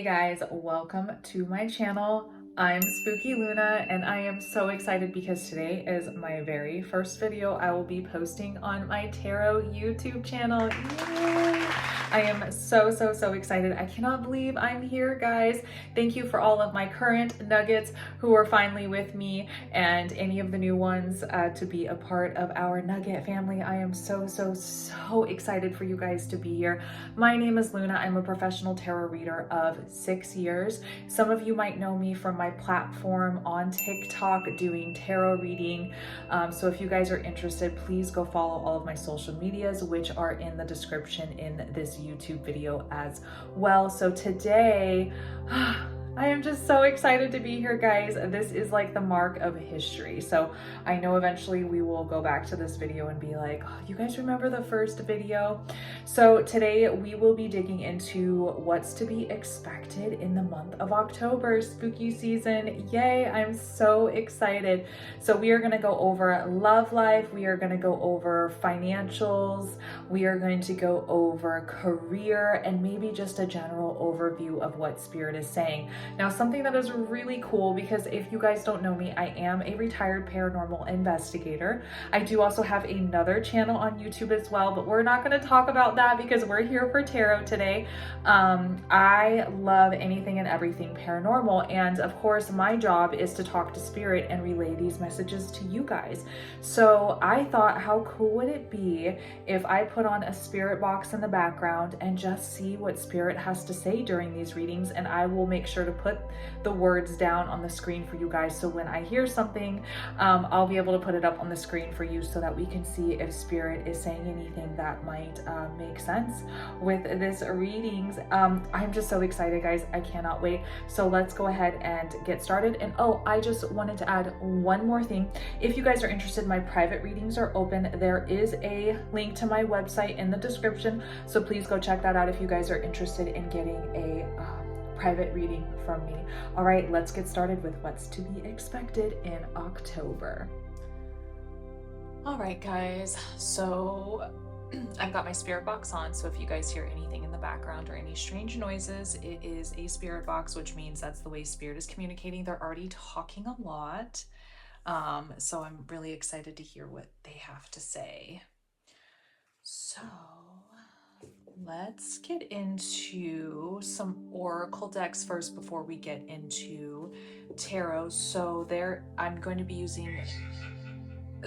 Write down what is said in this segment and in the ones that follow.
guys, welcome to my channel. I'm Spookyluna and I am so excited because today is my very first video I will be posting on my tarot YouTube channel. Yay! I am so excited. I cannot believe I'm here, guys. Thank you for all of my current nuggets who are finally with me and any of the new ones to be a part of our nugget family. I am so excited for you guys to be here. My name is Luna. I'm a professional tarot reader of 6 years. Some of you might know me from my platform on TikTok doing tarot reading. So if you guys are interested, please go follow all of my social medias, which are in the description in this YouTube video as well. So today, I am just so excited to be here, guys. This is like the mark of history. So I know eventually we will go back to this video and be like, oh, you guys remember the first video? So today we will be digging into what's to be expected in the month of October, spooky season. Yay, I'm so excited. So we are gonna go over love life. We are gonna go over financials. We are going to go over career and maybe just a general overview of what Spirit is saying. Now, something that is really cool, because if you guys don't know me, I am a retired paranormal investigator. I do also have another channel on YouTube as well, but we're not going to talk about that because we're here for tarot today. I love anything and everything paranormal, and of course my job is to talk to Spirit and relay these messages to you guys. So I thought, how cool would it be if I put on a spirit box in the background and just see what Spirit has to say during these readings, and I will make sure to put the words down on the screen for you guys, so when I hear something, I'll be able to put it up on the screen for you so that we can see if Spirit is saying anything that might make sense with this readings. I'm just so excited, guys. I cannot wait. So let's go ahead and get started. And oh, I just wanted to add one more thing. If you guys are interested, my private readings are open. There is a link to my website in the description, so please go check that out if you guys are interested in getting a private reading from me. All right, let's get started with what's to be expected in October. All right, guys, so I've got my spirit box on, so if you guys hear anything in the background or any strange noises, it is a spirit box, which means that's the way Spirit is communicating. They're already talking a lot, so I'm really excited to hear what they have to say. So let's get into some oracle decks first before we get into tarot. So there, I'm going to be using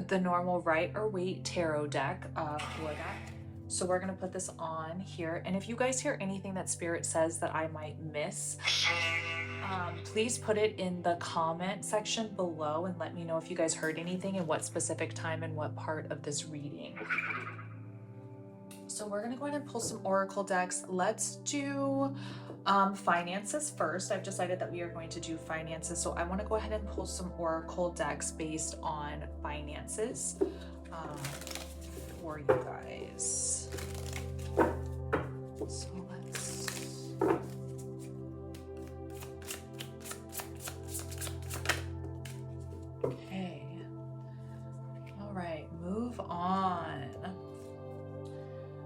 the normal Right or Wait tarot deck for that. So we're going to put this on here. And if you guys hear anything that Spirit says that I might miss, please put it in the comment section below and let me know if you guys heard anything and what specific time and what part of this reading. So we're going to go ahead and pull some oracle decks. Let's do finances first. I've decided that we are going to do finances. So I want to go ahead and pull some oracle decks based on finances for you guys. So let's... Okay. All right, move on.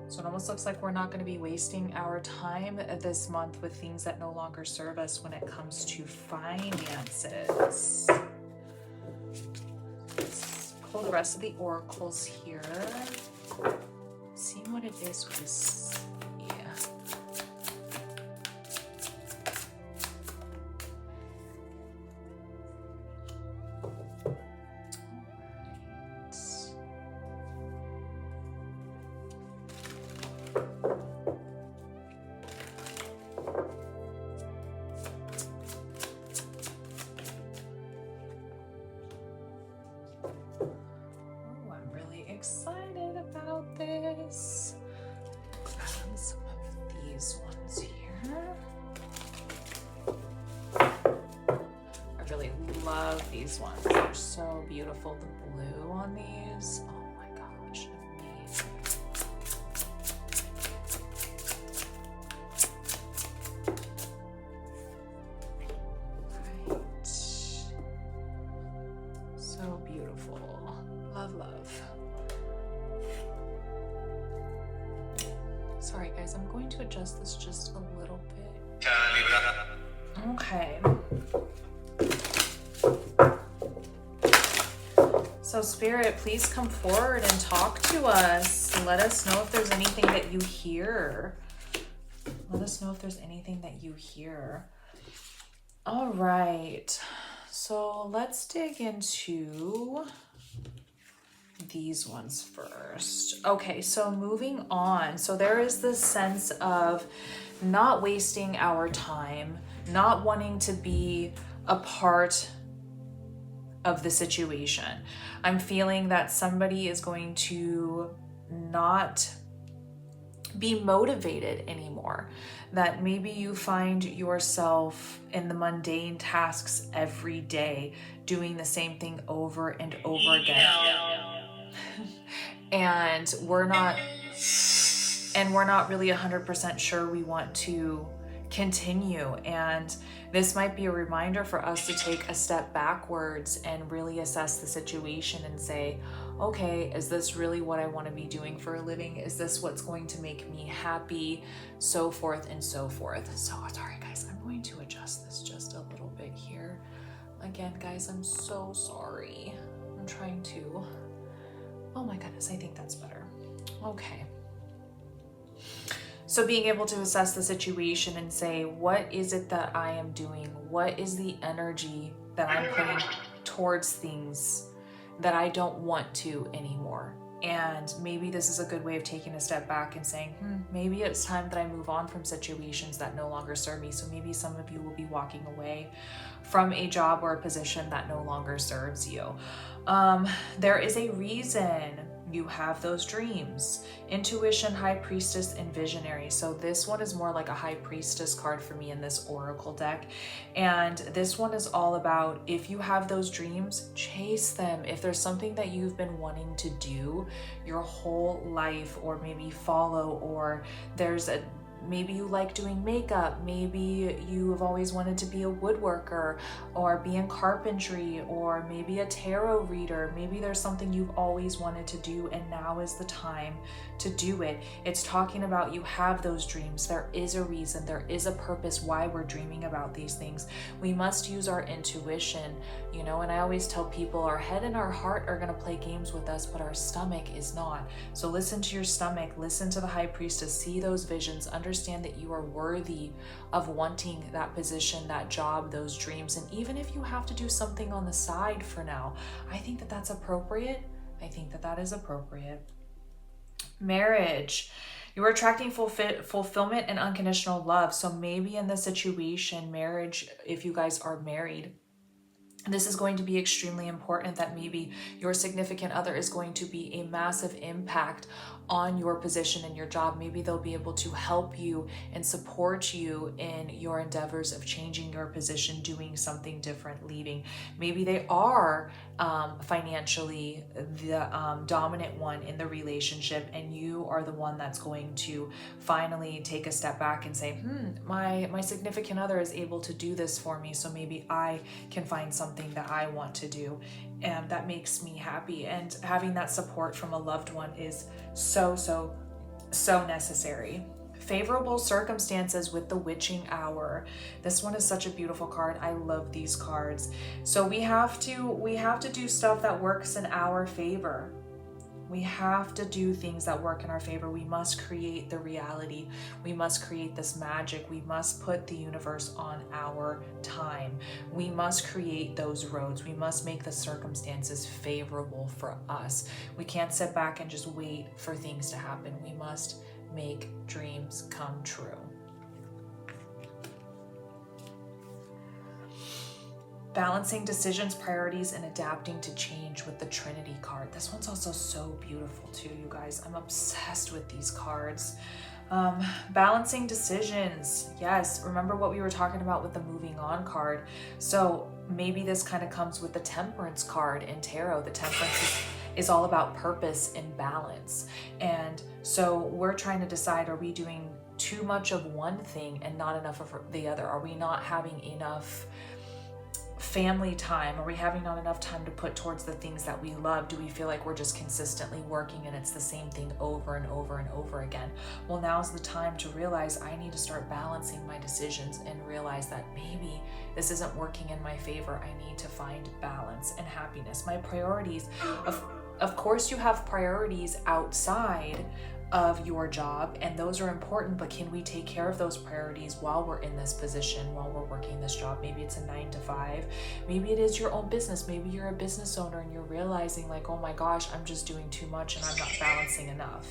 So it almost looks like we're not going to be wasting our time this month with things that no longer serve us when it comes to finances. Let's pull the rest of the oracles here. See what it is we see. Excited about this. Some of these ones here. I really love these ones. They're so beautiful. The blue on these. Oh my gosh, amazing. Right. So beautiful. Love. Sorry guys, I'm going to adjust this just a little bit Okay. So Spirit, please come forward and talk to us. Let us know if there's anything that you hear. Let us know if there's anything that you hear. All right. So let's dig into these ones first. Okay, so moving on. So there is this sense of not wasting our time, not wanting to be a part of the situation. I'm feeling that somebody is going to not be motivated anymore, that maybe you find yourself in the mundane tasks every day, doing the same thing over and over again. And we're not really 100% sure we want to continue. And this might be a reminder for us to take a step backwards and really assess the situation and say, okay, is this really what I want to be doing for a living? Is this what's going to make me happy? So forth and so forth. So sorry guys, I'm going to adjust this just a little bit here. Again, guys, I'm so sorry. I'm trying to, oh my goodness, I think that's better. Okay. So being able to assess the situation and say, what is it that I am doing? What is the energy that I'm putting towards things that I don't want to anymore? And maybe this is a good way of taking a step back and saying, maybe it's time that I move on from situations that no longer serve me. So maybe some of you will be walking away from a job or a position that no longer serves you. There is a reason you have those dreams. Intuition, High Priestess, and Visionary. So this one is more like a High Priestess card for me in this Oracle deck. And this one is all about, if you have those dreams, chase them. If there's something that you've been wanting to do your whole life, or maybe follow, or maybe you like doing makeup, maybe you have always wanted to be a woodworker or be in carpentry, or maybe a tarot reader, maybe there's something you've always wanted to do and now is the time to do it. It's talking about you have those dreams. There is a reason, there is a purpose why we're dreaming about these things. We must use our intuition, and I always tell people our head and our heart are going to play games with us, but our stomach is not. So listen to your stomach, listen to the High Priestess, see those visions, understand that you are worthy of wanting that position, that job, those dreams. And even if you have to do something on the side for now, I think that that's appropriate. I think that that is appropriate. Marriage. You are attracting fulfillment and unconditional love. So maybe in this situation, marriage, if you guys are married, this is going to be extremely important, that maybe your significant other is going to be a massive impact on your position and your job. Maybe they'll be able to help you and support you in your endeavors of changing your position, doing something different, leaving. Maybe they are financially the dominant one in the relationship, and you are the one that's going to finally take a step back and say, my significant other is able to do this for me, so maybe I can find something that I want to do, and that makes me happy. And having that support from a loved one is so necessary. Favorable circumstances with the Witching Hour. This one is such a beautiful card. I love these cards. So we have to do stuff that works in our favor. We have to do things that work in our favor. We must create the reality. We must create this magic. We must put the universe on our time. We must create those roads. We must make the circumstances favorable for us. We can't sit back and just wait for things to happen. We must make dreams come true. Balancing decisions, priorities, and adapting to change with the Trinity card. This one's also so beautiful too, you guys. I'm obsessed with these cards. Balancing decisions. Yes, remember what we were talking about with the moving on card. So maybe this kind of comes with the Temperance card in tarot. The Temperance is all about purpose and balance. And so we're trying to decide, are we doing too much of one thing and not enough of the other? Are we not having enough family time? Are we having not enough time to put towards the things that we love? Do we feel like we're just consistently working and it's the same thing over and over and over again? Well, now's the time to realize I need to start balancing my decisions and realize that maybe this isn't working in my favor. I need to find balance and happiness. My priorities, of course you have priorities outside of your job, and those are important, but can we take care of those priorities while we're in this position, while we're working this job? Maybe it's a 9 to 5, maybe it is your own business, maybe you're a business owner and you're realizing like, oh my gosh, I'm just doing too much and I'm not balancing enough.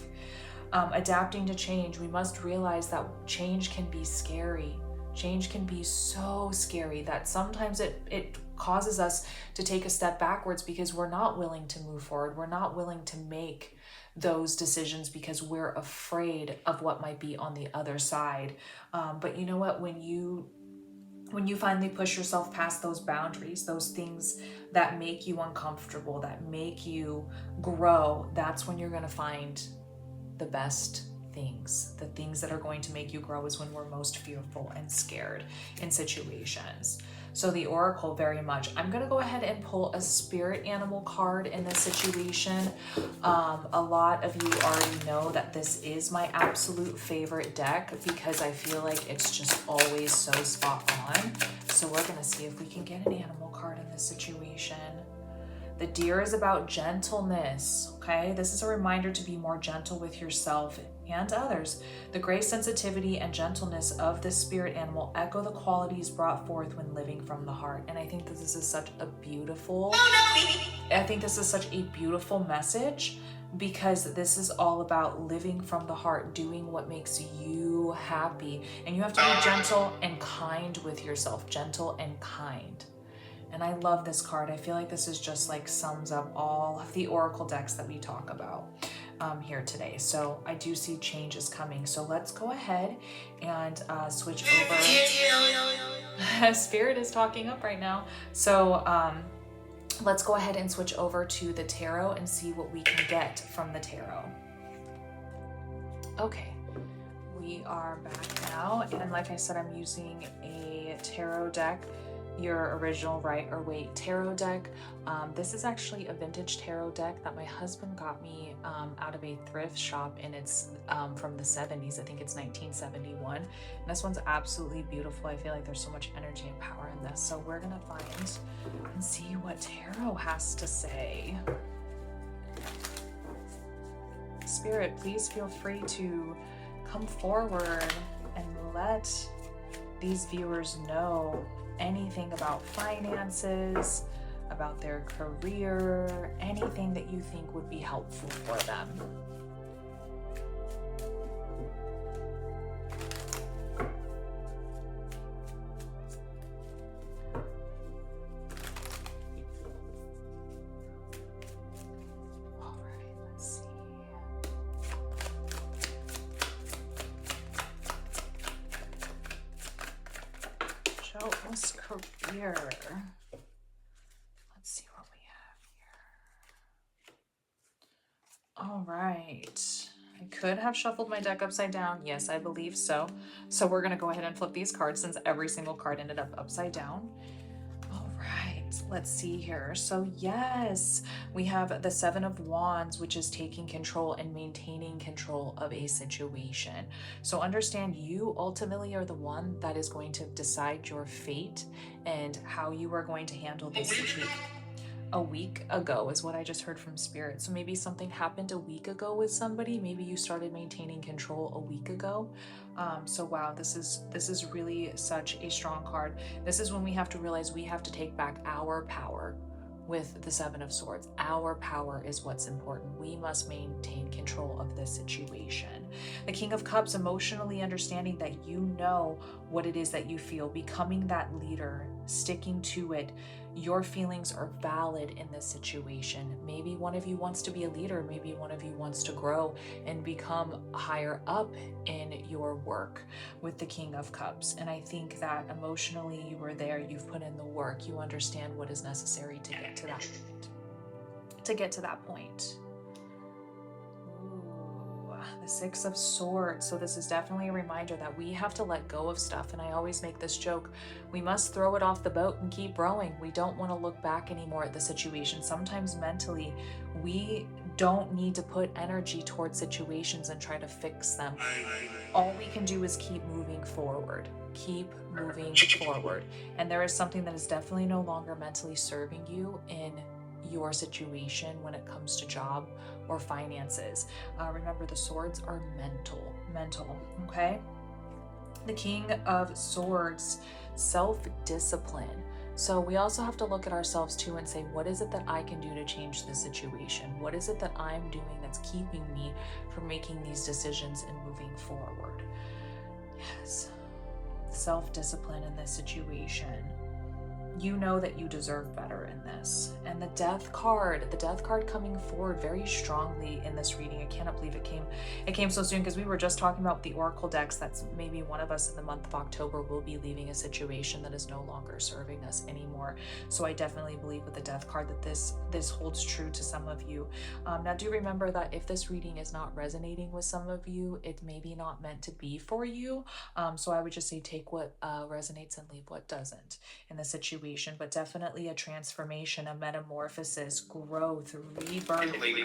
Adapting to change. We must realize that change can be scary. Change can be so scary that sometimes it causes us to take a step backwards because we're not willing to move forward. We're not willing to make those decisions because we're afraid of what might be on the other side. But you know what? When you finally push yourself past those boundaries, those things that make you uncomfortable, that make you grow, that's when you're going to find the best things. The things that are going to make you grow is when we're most fearful and scared in situations. So the Oracle, very much. I'm going to go ahead and pull a spirit animal card in this situation. A lot of you already know that this is my absolute favorite deck because I feel like it's just always so spot on. So we're going to see if we can get an animal card in this situation. The deer is about gentleness, okay? This is a reminder to be more gentle with yourself and others. The grace, sensitivity, and gentleness of the spirit animal echo the qualities brought forth when living from the heart. And I think that this is such a beautiful, message because this is all about living from the heart, doing what makes you happy. And you have to be gentle and kind with yourself, gentle and kind. And I love this card. I feel like this is just like sums up all of the Oracle decks that we talk about here today. So I do see changes coming. So let's go ahead and switch over. Spirit is talking up right now. So let's go ahead and switch over to the tarot and see what we can get from the tarot. Okay, we are back now. And like I said, I'm using a tarot deck. Your original Right or Wait tarot deck. This is actually a vintage tarot deck that my husband got me out of a thrift shop, and it's from the 70s. I think it's 1971. And this one's absolutely beautiful. I feel like there's so much energy and power in this. So we're gonna find and see what tarot has to say. Spirit, please feel free to come forward and let these viewers know anything about finances, about their career, anything that you think would be helpful for them. All right, let's see. Show us career. Let's see what we have here. All right. I could have shuffled my deck upside down. Yes, I believe so. So we're going to go ahead and flip these cards since every single card ended up upside down. All right, let's see here. So yes, we have the Seven of Wands, which is taking control and maintaining control of a situation. So understand you ultimately are the one that is going to decide your fate and how you are going to handle this situation. A week ago is what I just heard from Spirit. So maybe something happened a week ago with somebody. Maybe you started maintaining control a week ago. So wow, this is really such a strong card. This is when we have to realize we have to take back our power with the Seven of Swords. Our power is what's important. We must maintain control of this situation. The King of Cups, emotionally understanding that you know what it is that you feel, becoming that leader, sticking to it. Your feelings are valid in this situation. Maybe one of you wants to be a leader. Maybe one of you wants to grow and become higher up in your work with the King of Cups. And I think that emotionally you were there, you've put in the work, you understand what is necessary to get to that point. Ooh. The Six of Swords. So this is definitely a reminder that we have to let go of stuff. And I always make this joke, we must throw it off the boat and keep rowing. We don't want to look back anymore at the situation. Sometimes mentally, we don't need to put energy towards situations and try to fix them. All we can do is keep moving forward. Keep moving forward. And there is something that is definitely no longer mentally serving you in your situation when it comes to job or finances. Remember, the swords are mental, okay? The King of Swords, self-discipline. So we also have to look at ourselves too and say, what is it that I can do to change this situation? What is it that I'm doing that's keeping me from making these decisions and moving forward? Yes, self-discipline in this situation. You know that you deserve better in this. And the death card coming forward very strongly in this reading. I cannot believe it came so soon, because we were just talking about the oracle decks. That's maybe one of us in the month of October will be leaving a situation that is no longer serving us anymore. So I definitely believe with the death card that this holds true to some of you. Now do remember that if this reading is not resonating with some of you, it may be not meant to be for you. So I would just say take what resonates and leave what doesn't in the situation. But definitely a transformation, a metamorphosis, growth, rebirth coming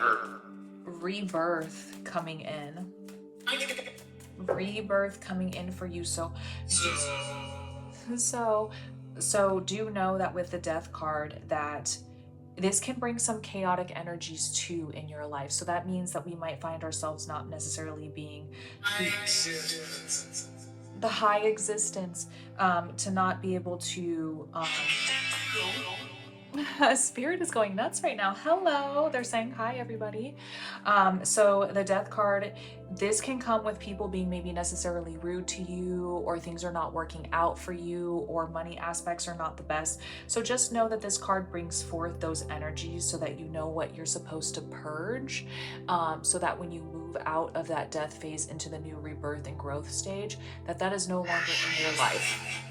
in. Rebirth coming in for you. So do know that with the death card that this can bring some chaotic energies too in your life. So that means that we might find ourselves not necessarily being the high existence, to not be able to Spirit is going nuts right now. Hello, they're saying hi, everybody. So the death card, this can come with people being maybe necessarily rude to you, or things are not working out for you, or money aspects are not the best. So just know that this card brings forth those energies so that you know what you're supposed to purge, so that when you move out of that death phase into the new rebirth and growth stage, that is no longer in your life.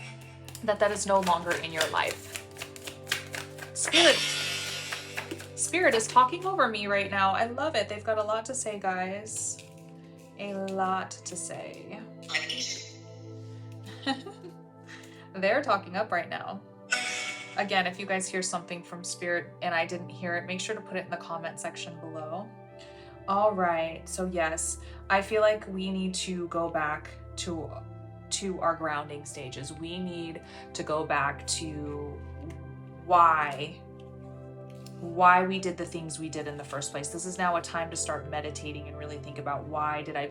That is no longer in your life. Spirit is talking over me right now. I love it. They've got a lot to say, guys. A lot to say. They're talking up right now. Again, if you guys hear something from Spirit and I didn't hear it, make sure to put it in the comment section below. All right. So yes, I feel like we need to go back to our grounding stages. We need to go back to why we did the things we did in the first place. This is now a time to start meditating and really think about why did I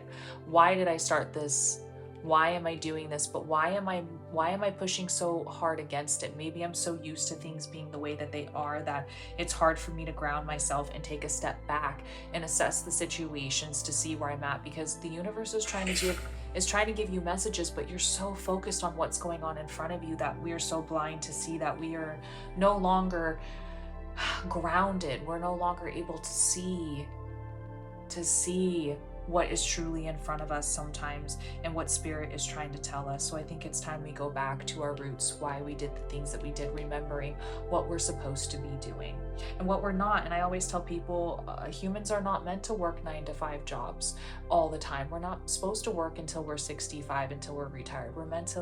start this? Why am I doing this? But why am I pushing so hard against it? Maybe I'm so used to things being the way that they are that it's hard for me to ground myself and take a step back and assess the situations to see where I'm at, because the universe is trying to give you messages, but you're so focused on what's going on in front of you that we are so blind to see that we are no longer grounded. We're no longer able to see what is truly in front of us sometimes and what Spirit is trying to tell us. So I think it's time we go back to our roots, why we did the things that we did, remembering what we're supposed to be doing and what we're not. And I always tell people, humans are not meant to work 9-to-5 jobs all the time. We're not supposed to work until we're 65, until we're retired. We're meant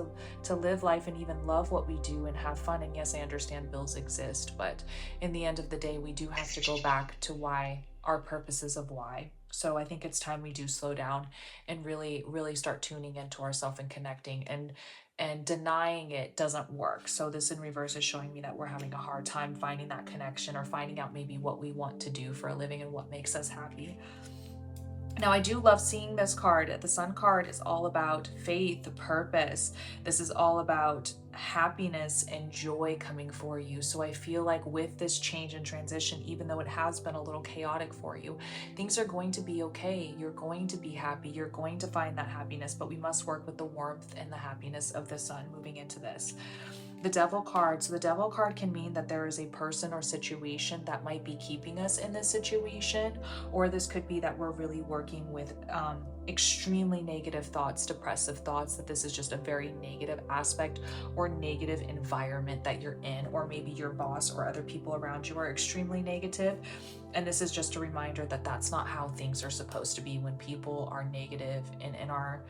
to live life and even love what we do and have fun. And yes, I understand bills exist, but in the end of the day, we do have to go back to why, our purposes of why. So I think it's time we do slow down and really, really start tuning into ourselves and connecting, and denying it doesn't work. So this in reverse is showing me that we're having a hard time finding that connection or finding out maybe what we want to do for a living and what makes us happy. Now, I do love seeing this card. The Sun card is all about faith, purpose. This is all about happiness and joy coming for you. So I feel like with this change and transition, even though it has been a little chaotic for you, things are going to be okay. You're going to be happy. You're going to find that happiness, but we must work with the warmth and the happiness of the Sun moving into this. The Devil card. So the Devil card can mean that there is a person or situation that might be keeping us in this situation, or this could be that we're really working with extremely negative thoughts, depressive thoughts, that this is just a very negative aspect or negative environment that you're in, or maybe your boss or other people around you are extremely negative. And this is just a reminder that that's not how things are supposed to be. When people are negative and in our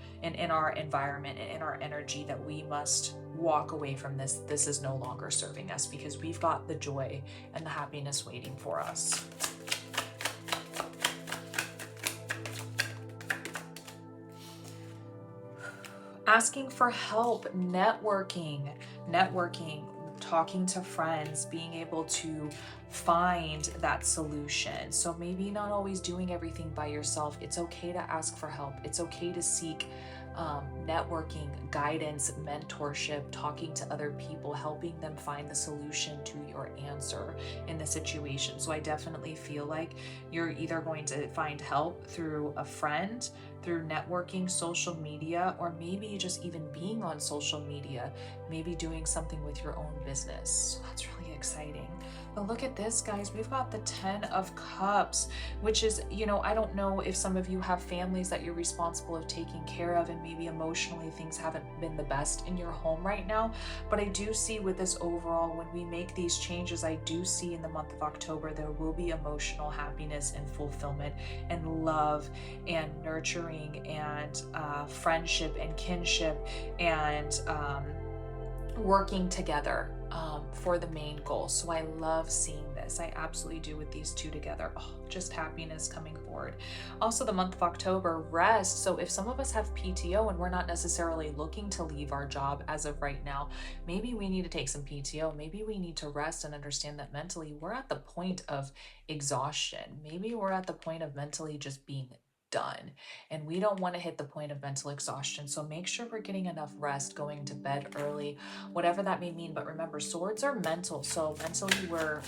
environment and in our energy, that we must walk away from this. This is no longer serving us, because we've got the joy and the happiness waiting for us. Asking for help, networking, talking to friends, being able to find that solution. So maybe not always doing everything by yourself. It's okay to ask for help. It's okay to seek networking, guidance, mentorship, talking to other people, helping them find the solution to your answer in the situation. So I definitely feel like you're either going to find help through a friend, through networking, social media, or maybe just even being on social media, maybe doing something with your own business. So that's really exciting. But look at this, guys. We've got the 10 of Cups, which is, you know, I don't know if some of you have families that you're responsible of taking care of, and maybe emotionally things haven't been the best in your home right now. But I do see with this overall, when we make these changes, I do see in the month of October, there will be emotional happiness and fulfillment and love and nurturing and friendship and kinship and working together for the main goal. So I love seeing this. I absolutely do with these two together. Oh, just happiness coming forward. Also, the month of October, rest. So if some of us have PTO and we're not necessarily looking to leave our job as of right now, maybe we need to take some PTO. Maybe we need to rest and understand that mentally we're at the point of exhaustion. Maybe we're at the point of mentally just being done, and we don't want to hit the point of mental exhaustion. So make sure we're getting enough rest, going to bed early, whatever that may mean. But remember, swords are mental, so mentally we're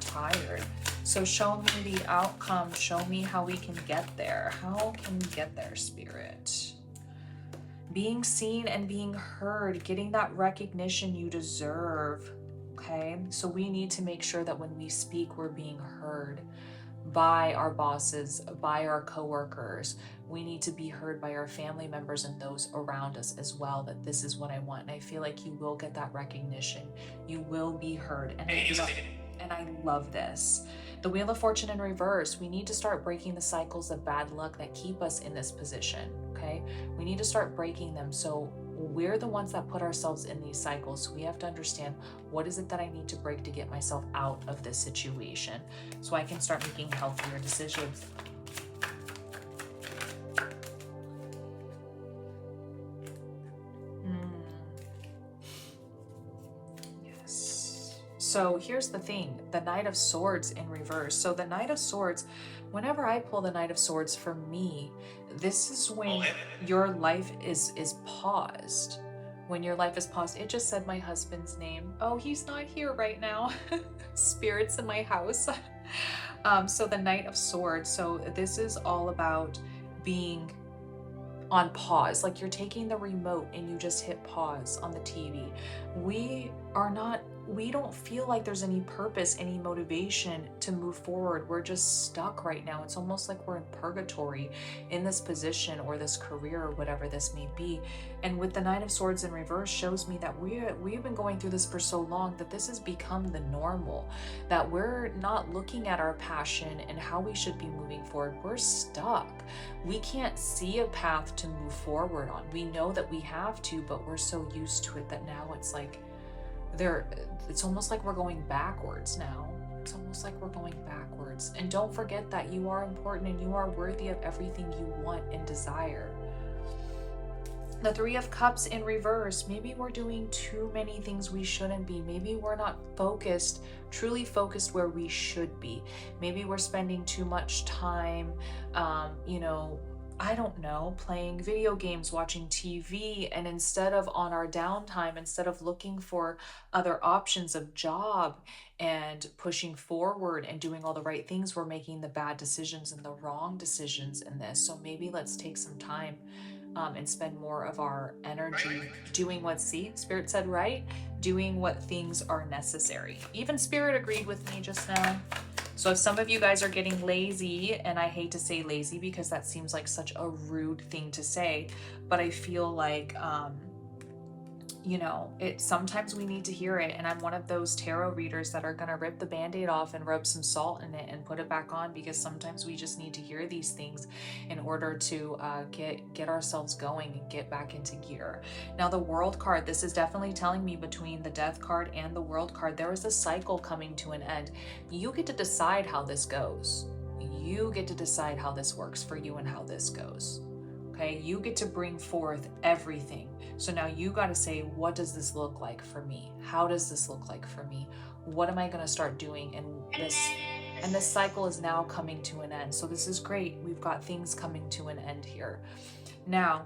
tired. So show me the outcome, show me how we can get there. How can we get there, Spirit? Being seen and being heard, getting that recognition you deserve. Okay, so we need to make sure that when we speak, we're being heard by our bosses, by our coworkers. We need to be heard by our family members and those around us as well, that this is what I want. And I feel like you will get that recognition. You will be heard. And I love this. The Wheel of Fortune in reverse. We need to start breaking the cycles of bad luck that keep us in this position. Okay, we need to start breaking them. So we're the ones that put ourselves in these cycles. So we have to understand, what is it that I need to break to get myself out of this situation so I can start making healthier decisions. Yes. So here's the thing, the Knight of Swords in reverse. So the Knight of Swords, whenever I pull the Knight of Swords, for me, this is when your life is paused. When your life is paused. It just said my husband's name. Oh, he's not here right now. Spirits in my house. So the Knight of Swords. So this is all about being on pause. Like you're taking the remote and you just hit pause on the TV. We don't feel like there's any purpose, any motivation to move forward. We're just stuck right now. It's almost like we're in purgatory in this position or this career or whatever this may be. And with the Knight of Swords in reverse shows me that we've been going through this for so long that this has become the normal, that we're not looking at our passion and how we should be moving forward. We're stuck. We can't see a path to move forward on. We know that we have to, but we're so used to it that now it's like it's almost like we're going backwards now. It's almost like we're going backwards. And don't forget that you are important and you are worthy of everything you want and desire. The Three of Cups in reverse. Maybe we're doing too many things we shouldn't be. Maybe we're not focused, truly focused where we should be. Maybe we're spending too much time, I don't know, playing video games, watching TV, and instead of on our downtime, instead of looking for other options of job and pushing forward and doing all the right things, we're making the bad decisions and the wrong decisions in this. So maybe let's take some time and spend more of our energy doing what, Spirit said, right? Doing what things are necessary. Even Spirit agreed with me just now. So if some of you guys are getting lazy, and I hate to say lazy because that seems like such a rude thing to say, but I feel like you know, sometimes we need to hear it. And I'm one of those tarot readers that are going to rip the band-aid off and rub some salt in it and put it back on, because sometimes we just need to hear these things in order to get ourselves going and get back into gear. Now the World card, this is definitely telling me between the Death card and the World card, there is a cycle coming to an end. You get to decide how this goes. You get to decide how this works for you and how this goes. Okay, you get to bring forth everything. So now you got to say, what does this look like for me? How does this look like for me? What am I going to start doing? And this cycle is now coming to an end. So this is great. We've got things coming to an end here. Now,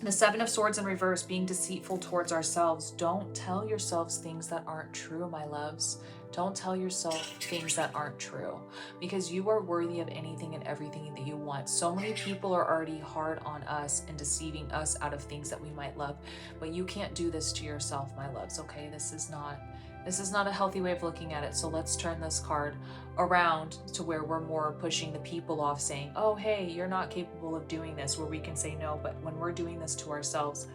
the Seven of Swords in reverse, being deceitful towards ourselves. Don't tell yourselves things that aren't true, my loves. Don't tell yourself things that aren't true, because you are worthy of anything and everything that you want. So many people are already hard on us and deceiving us out of things that we might love, but you can't do this to yourself, my loves, okay? This is not a healthy way of looking at it. So let's turn this card around to where we're more pushing the people off, saying, oh, hey, you're not capable of doing this, where we can say no. But when we're doing this to ourselves,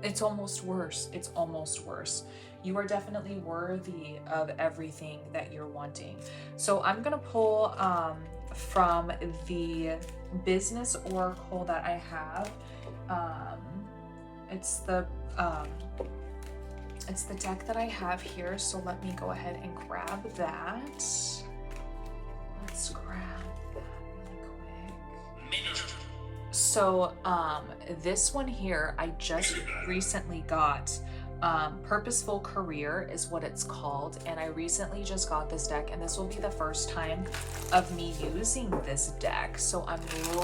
it's almost worse. It's almost worse. You are definitely worthy of everything that you're wanting. So I'm going to pull from the business oracle that I have. It's the deck that I have here. So let me go ahead and grab that. Let's grab that really quick. So this one here, I just recently got. Purposeful Career is what it's called, and I recently just got this deck, and this will be the first time of me using this deck. So I'm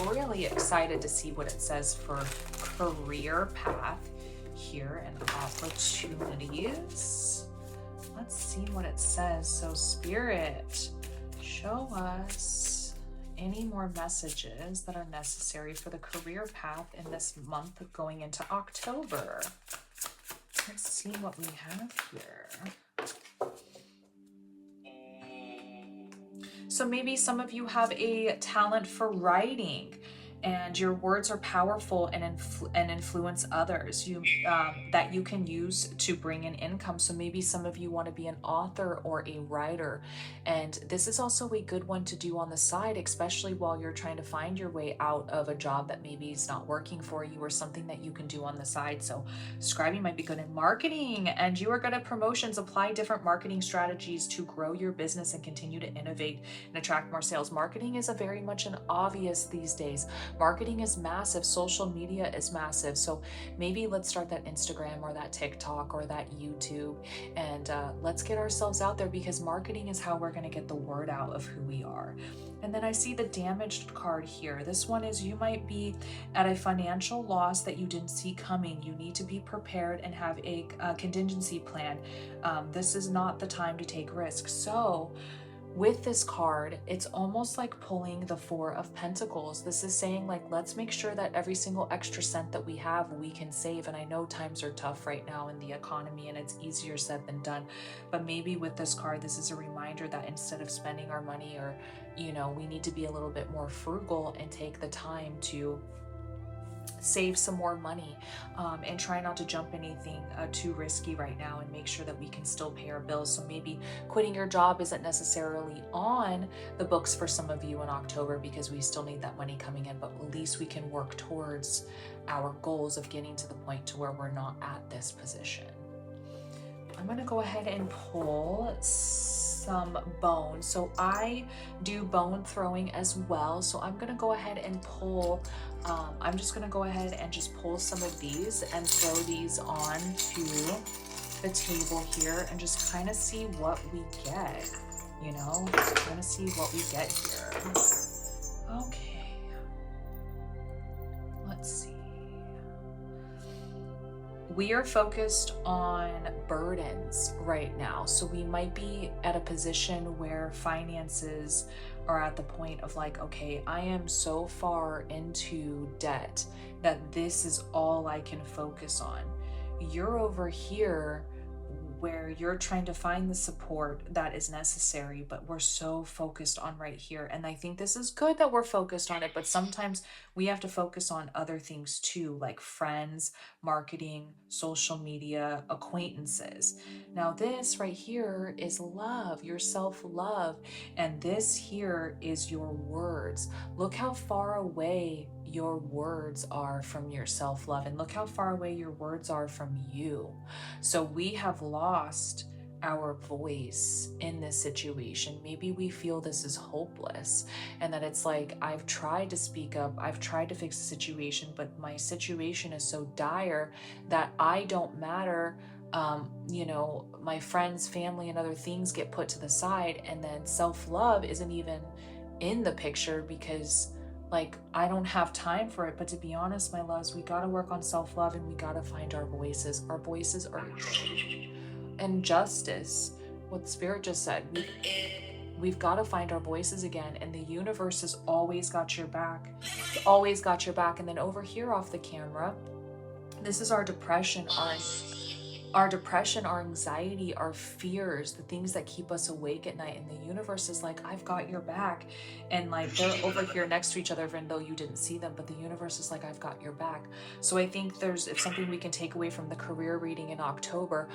really excited to see what it says for career path here and opportunities. Let's see what it says. So Spirit, show us any more messages that are necessary for the career path in this month of going into October. Let's see what we have here. So maybe some of you have a talent for writing, and your words are powerful and influence others. That you can use to bring in income. So maybe some of you want to be an author or a writer, and this is also a good one to do on the side, especially while you're trying to find your way out of a job that maybe is not working for you, or something that you can do on the side. So scribing might be good in marketing, and you are good at promotions. Apply different marketing strategies to grow your business and continue to innovate and attract more sales. Marketing is very much an obvious these days. Marketing is massive. Social media is massive. So maybe let's start that Instagram or that TikTok or that YouTube, and let's get ourselves out there, because marketing is how we're going to get the word out of who we are. And then I see the damaged card here. This one is, you might be at a financial loss that you didn't see coming. You need to be prepared and have a contingency plan. This is not the time to take risks. So with this card, it's almost like pulling the Four of Pentacles. This is saying, like, let's make sure that every single extra cent that we have, we can save. And I know times are tough right now in the economy, and it's easier said than done. But maybe with this card, this is a reminder that instead of spending our money, or, you know, we need to be a little bit more frugal and take the time to save some more money, and try not to jump anything too risky right now, and make sure that we can still pay our bills. So maybe quitting your job isn't necessarily on the books for some of you in October, because we still need that money coming in, but at least we can work towards our goals of getting to the point to where we're not at this position. I'm going to go ahead and pull some bone. So I do bone throwing as well. So I'm going to go ahead and pull, I'm just going to go ahead and just pull some of these and throw these onto the table here, and just kind of see what we get, you know, just kind of see what we get here. Okay. Let's see. We are focused on burdens right now. So we might be at a position where finances are at the point of like, okay, I am so far into debt that this is all I can focus on. You're over here where you're trying to find the support that is necessary, but we're so focused on right here. And I think this is good that we're focused on it, but sometimes we have to focus on other things too, like friends, marketing, social media, acquaintances. Now this right here is love, your self-love, and this here is your words. Look how far away your words are from your self-love, and look how far away your words are from you. So we have lost our voice in this situation. Maybe we feel this is hopeless and that it's like, I've tried to speak up, I've tried to fix the situation, but my situation is so dire that I don't matter. You know, my friends, family, and other things get put to the side, and then self-love isn't even in the picture because like I don't have time for it. But to be honest, my loves, we got to work on self-love, and we got to find our voices. Our voices are and justice. What Spirit just said, we've got to find our voices again, and the universe has always got your back. It's always got your back. And then over here off the camera, this is our depression, our anxiety, our fears, the things that keep us awake at night. And the universe is like, I've got your back. And like they're over here next to each other, even though you didn't see them, but the universe is like, I've got your back. So I think if something we can take away from the career reading in October,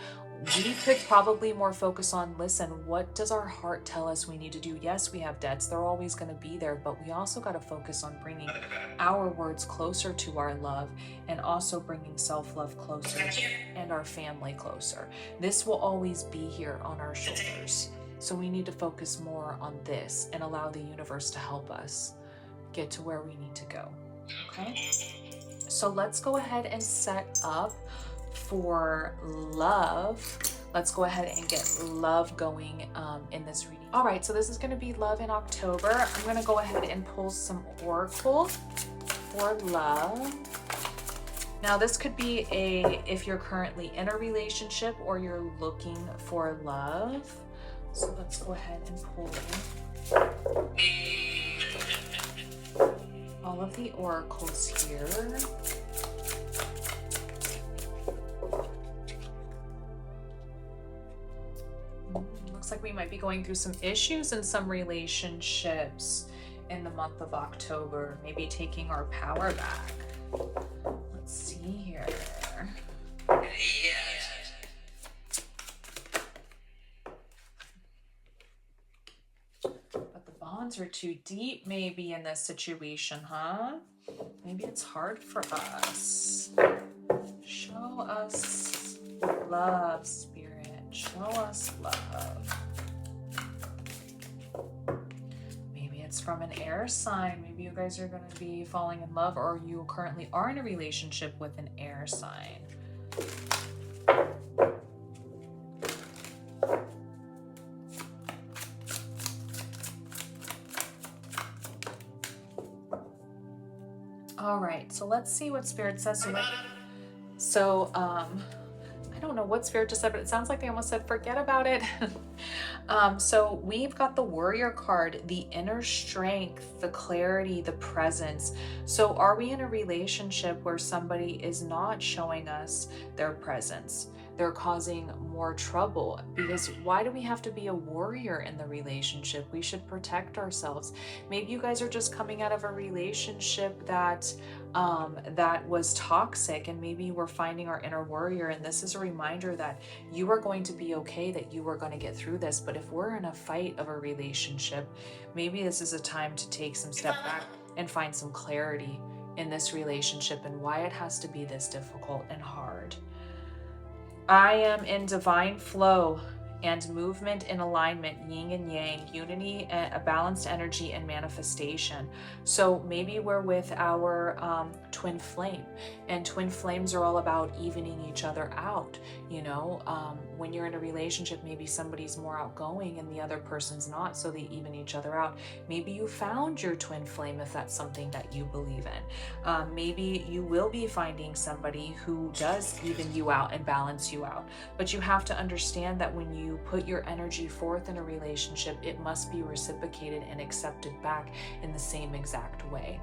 we could probably more focus on, listen, what does our heart tell us we need to do? Yes, we have debts. They're always going to be there, but we also got to focus on bringing our words closer to our love, and also bringing self-love closer and our family closer. This will always be here on our shoulders. So we need to focus more on this and allow the universe to help us get to where we need to go. Okay? So let's go ahead and set up for love. Let's go ahead and get love going in this reading. All right, so this is going to be love in October. I'm going to go ahead and pull some oracle for love. Now this could be if you're currently in a relationship or you're looking for love. So let's go ahead and pull all of the oracles here. Looks like we might be going through some issues in some relationships in the month of October, maybe taking our power back. Let's see here. But the bonds are too deep maybe in this situation, huh? Maybe it's hard for us. Show us love, Spirit. Show us love. Maybe it's from an air sign. Maybe you guys are going to be falling in love, or you currently are in a relationship with an air sign. All right, so let's see what Spirit says. I don't know what Spirit just said, but it sounds like they almost said, forget about it. So we've got the Warrior card, the inner strength, the clarity, the presence. So are we in a relationship where somebody is not showing us their presence? They're causing more trouble, because why do we have to be a warrior in the relationship? We should protect ourselves. Maybe you guys are just coming out of a relationship that was toxic, and maybe we're finding our inner warrior, and this is a reminder that you are going to be okay, that you are going to get through this. But if we're in a fight of a relationship, maybe this is a time to take some step back and find some clarity in this relationship and why it has to be this difficult and hard. I am in divine flow and movement in alignment, yin and yang, unity, and a balanced energy and manifestation. So maybe we're with our twin flame, and twin flames are all about evening each other out. You know, when you're in a relationship, maybe somebody's more outgoing and the other person's not, so they even each other out. Maybe you found your twin flame, if that's something that you believe in. Maybe you will be finding somebody who does even you out and balance you out. But you have to understand that when you put your energy forth in a relationship, it must be reciprocated and accepted back in the same exact way.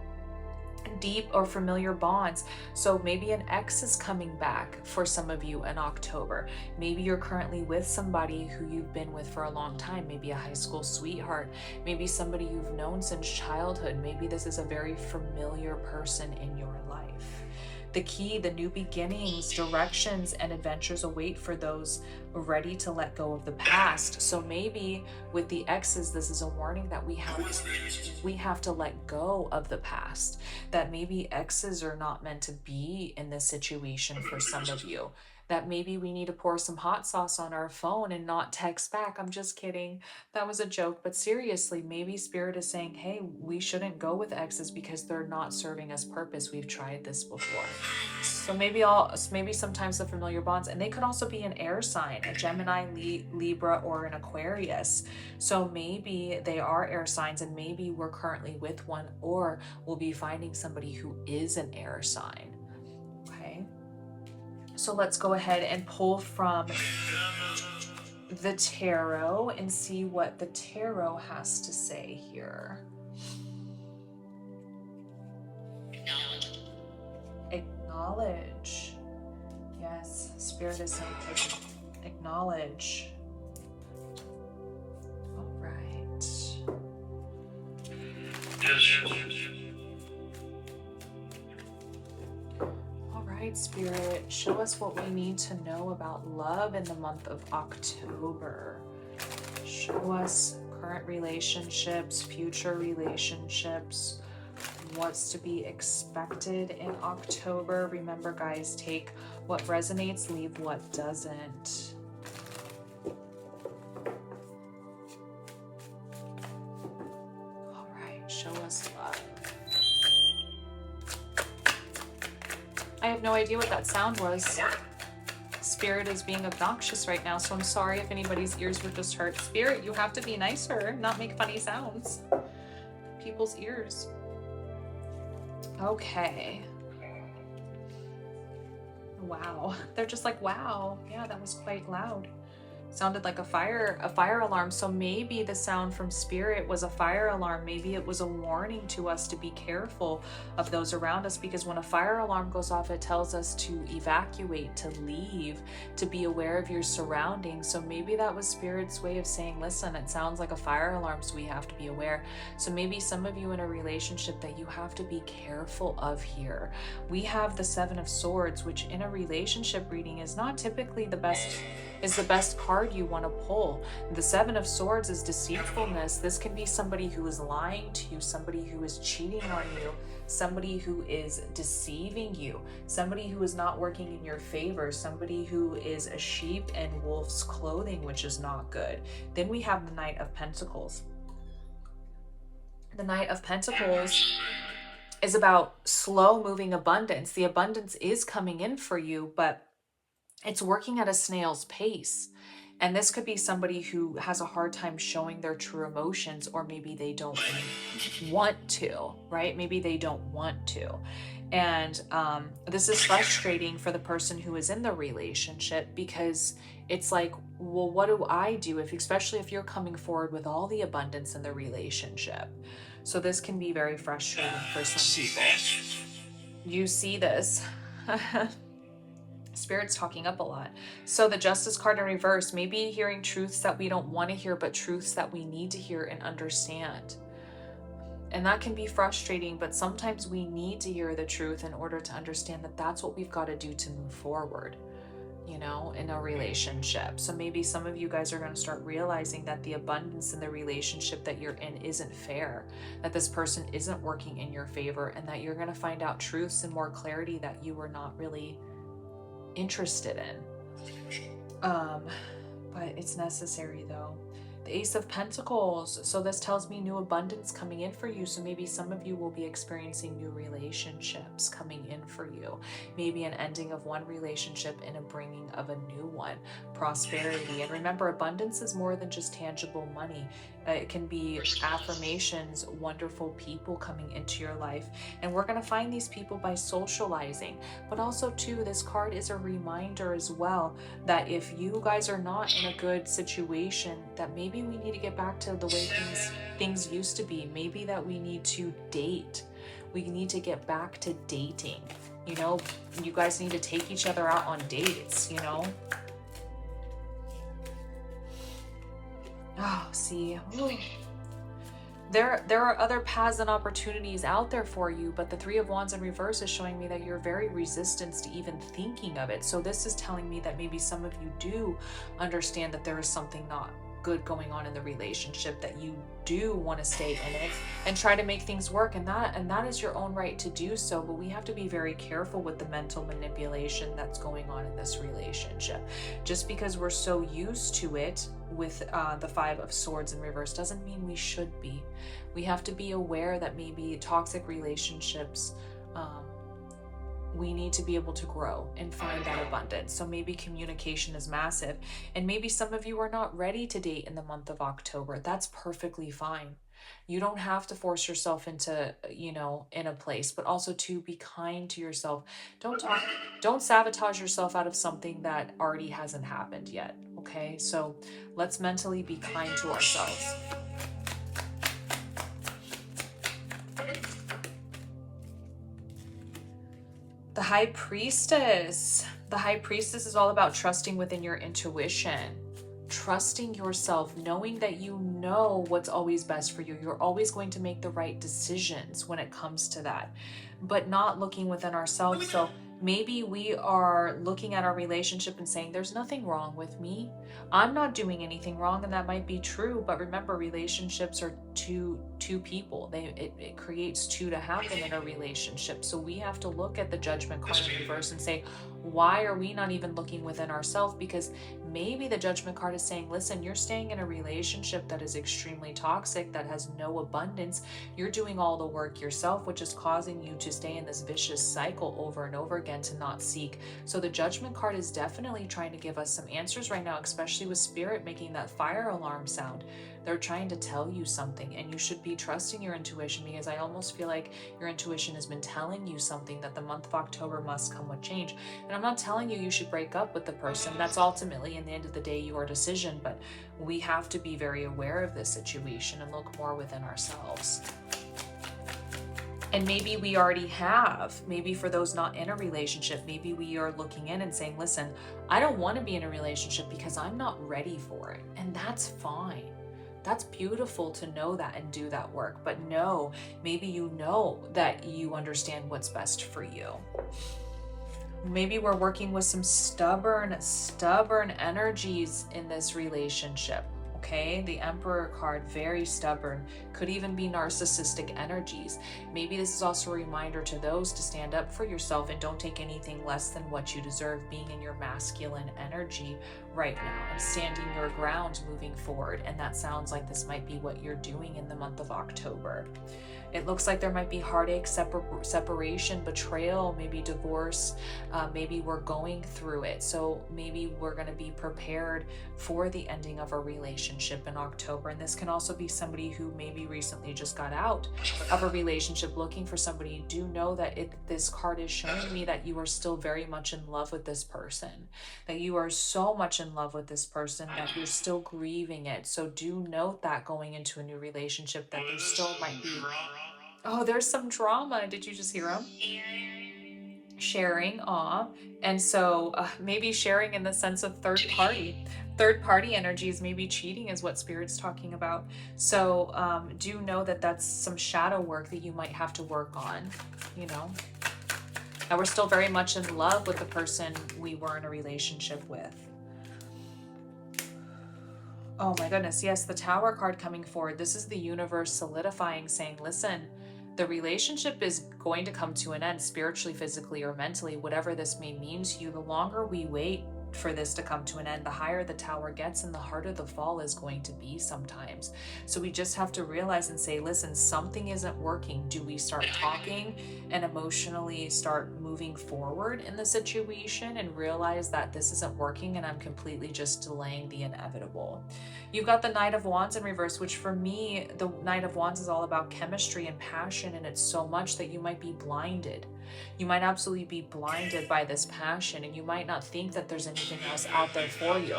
deep or familiar bonds. So maybe an ex is coming back for some of you in October. Maybe you're currently with somebody who you've been with for a long time, maybe a high school sweetheart, maybe somebody you've known since childhood. Maybe this is a very familiar person in your life. The key, the new beginnings, directions, and adventures await for those ready to let go of the past. So maybe with the exes, this is a warning that we have to let go of the past. That maybe exes are not meant to be in this situation for some of you. That maybe we need to pour some hot sauce on our phone and not text back. I'm just kidding. That was a joke. But seriously, maybe Spirit is saying, hey, we shouldn't go with exes because they're not serving us purpose. We've tried this before. So maybe sometimes the familiar bonds, and they could also be an air sign, a Gemini, Libra, or an Aquarius. So maybe they are air signs, and maybe we're currently with one, or we'll be finding somebody who is an air sign. Okay. So let's go ahead and pull from the tarot and see what the tarot has to say here. Acknowledge. Yes, Spirit is saying acknowledge. All right. All right, Spirit, show us what we need to know about love in the month of October. Show us current relationships, future relationships, what's to be expected in October. Remember, guys, take what resonates, leave what doesn't. All right, show us love. I have no idea what that sound was. Spirit is being obnoxious right now, so I'm sorry if anybody's ears were just hurt. Spirit, you have to be nicer, not make funny sounds. People's ears. Okay. Wow. They're just like, wow. Yeah, that was quite loud. Sounded like a fire alarm. So maybe the sound from Spirit was a fire alarm. Maybe it was a warning to us to be careful of those around us, because when a fire alarm goes off, it tells us to evacuate, to leave, to be aware of your surroundings. So maybe that was Spirit's way of saying, listen, it sounds like a fire alarm, so we have to be aware. So maybe some of you in a relationship that you have to be careful of here. We have the Seven of Swords, which in a relationship reading is not typically the best card you want to pull. The Seven of Swords is deceitfulness. This can be somebody who is lying to you, somebody who is cheating on you, somebody who is deceiving you, somebody who is not working in your favor, somebody who is a sheep in wolf's clothing, which is not good. Then we have the Knight of Pentacles. The Knight of Pentacles is about slow moving abundance. The abundance is coming in for you, but it's working at a snail's pace. And this could be somebody who has a hard time showing their true emotions, or maybe they don't want to, right? Maybe they don't want to. And this is frustrating for the person who is in the relationship, because it's like, well, what do I do especially if you're coming forward with all the abundance in the relationship? So this can be very frustrating for some people. You see this. Spirit's talking up a lot. So the Justice card in reverse, maybe hearing truths that we don't want to hear, but truths that we need to hear and understand. And that can be frustrating, but sometimes we need to hear the truth in order to understand that that's what we've got to do to move forward, you know, in a relationship. So maybe some of you guys are going to start realizing that the abundance in the relationship that you're in isn't fair, that this person isn't working in your favor, and that you're going to find out truths and more clarity that you were not really interested in. But it's necessary though. The Ace of Pentacles. So this tells me new abundance coming in for you. So maybe some of you will be experiencing new relationships coming in for you. Maybe an ending of one relationship and a bringing of a new one. Prosperity. And remember, abundance is more than just tangible money. It can be affirmations, wonderful people coming into your life. And we're going to find these people by socializing. But also too, this card is a reminder as well that if you guys are not in a good situation, that maybe we need to get back to the way things used to be. Maybe that we need to date We need to get back to dating. You know, you guys need to take each other out on dates, you know? Oh, see. Ooh. There are other paths and opportunities out there for you, but the Three of Wands in reverse is showing me that you're very resistant to even thinking of it. So this is telling me that maybe some of you do understand that there is something not good going on in the relationship, that you do want to stay in it and try to make things work, and that is your own right to do so. But we have to be very careful with the mental manipulation that's going on in this relationship. Just because we're so used to it with the Five of Swords in reverse doesn't mean we should be. We have to be aware that maybe toxic relationships, we need to be able to grow and find that abundance. So maybe communication is massive, and maybe some of you are not ready to date in the month of October. That's perfectly fine. You don't have to force yourself into, you know, in a place, but also to be kind to yourself. Don't sabotage yourself out of something that already hasn't happened yet. Okay, so let's mentally be kind to ourselves. The High Priestess. The High Priestess is all about trusting within your intuition, trusting yourself, knowing that you know what's always best for you. You're always going to make the right decisions when it comes to that, but not looking within ourselves. So maybe we are looking at our relationship and saying, there's nothing wrong with me. I'm not doing anything wrong, and that might be true. But remember, relationships are two people. It creates two to happen in a relationship. So we have to look at the Judgment card in reverse and say, why are we not even looking within ourselves? Because maybe the Judgment card is saying, listen, you're staying in a relationship that is extremely toxic, that has no abundance. You're doing all the work yourself, which is causing you to stay in this vicious cycle over and over again, to not seek. So the Judgment card is definitely trying to give us some answers right now, especially with Spirit making that fire alarm sound. They're trying to tell you something, and you should be trusting your intuition, because I almost feel like your intuition has been telling you something, that the month of October must come with change. And I'm not telling you you should break up with the person. That's ultimately, in the end of the day, your decision, but we have to be very aware of this situation and look more within ourselves. And maybe we already have, maybe for those not in a relationship, maybe we are looking in and saying, listen, I don't want to be in a relationship because I'm not ready for it. And that's fine. That's beautiful to know that and do that work. But no, maybe you know that you understand what's best for you. Maybe we're working with some stubborn energies in this relationship. Okay, the Emperor card, very stubborn, could even be narcissistic energies. Maybe this is also a reminder to those to stand up for yourself and don't take anything less than what you deserve, being in your masculine energy right now and standing your ground moving forward. And that sounds like this might be what you're doing in the month of October. It looks like there might be heartache, separation, betrayal, maybe divorce. Maybe we're going through it. So maybe we're going to be prepared for the ending of a relationship in October. And this can also be somebody who maybe recently just got out of a relationship looking for somebody. Do know that this card is showing me that you are still very much in love with this person, that you are so much in love with this person that you're still grieving it. So do note that going into a new relationship, that there still might be... Oh, there's some drama. Did you just hear him? Sharing, aw. And so maybe sharing in the sense of third party energies, maybe cheating is what Spirit's talking about. So do know that that's some shadow work that you might have to work on, you know. And we're still very much in love with the person we were in a relationship with. Oh my goodness, yes, the Tower card coming forward. This is the universe solidifying, saying, listen, the relationship is going to come to an end spiritually, physically, or mentally, whatever this may mean to you. The longer we wait for this to come to an end, the higher the tower gets and the harder the fall is going to be sometimes. So we just have to realize and say, listen, something isn't working. Do we start talking and emotionally start moving forward in the situation and realize that this isn't working and I'm completely just delaying the inevitable? You've got the Knight of Wands in reverse, which for me, the Knight of Wands is all about chemistry and passion, and it's so much that you might be blinded. You might absolutely be blinded by this passion, and you might not think that there's anything else out there for you.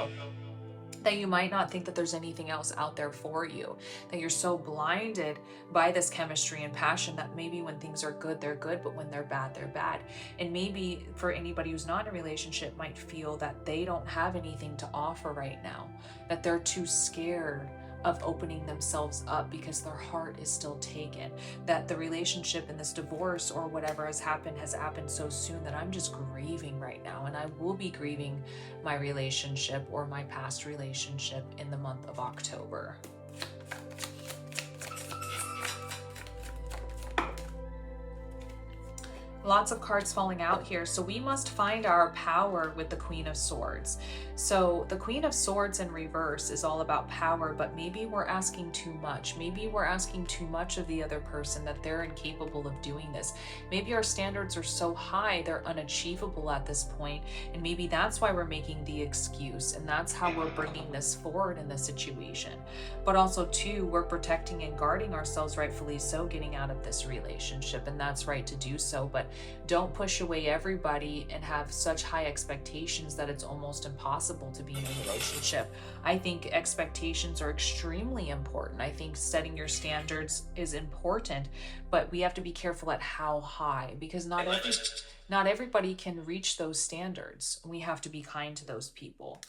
that you might not think that there's anything else out there for you, that you're so blinded by this chemistry and passion that maybe when things are good, they're good, but when they're bad, they're bad. And maybe for anybody who's not in a relationship might feel that they don't have anything to offer right now, that they're too scared of opening themselves up because their heart is still taken, that the relationship and this divorce or whatever has happened so soon that I'm just grieving right now, and I will be grieving my relationship or my past relationship in the month of October. Lots of cards falling out here. So we must find our power with the Queen of Swords. So the Queen of Swords in reverse is all about power, but maybe we're asking too much. Maybe we're asking too much of the other person, that they're incapable of doing this. Maybe our standards are so high, they're unachievable at this point. And maybe that's why we're making the excuse. And that's how we're bringing this forward in this situation. But also too, we're protecting and guarding ourselves, rightfully so, getting out of this relationship. And that's right to do so. But don't push away everybody and have such high expectations that it's almost impossible to be in a relationship. I think expectations are extremely important. I think setting your standards is important, but we have to be careful at how high, because not everybody can reach those standards. We have to be kind to those people.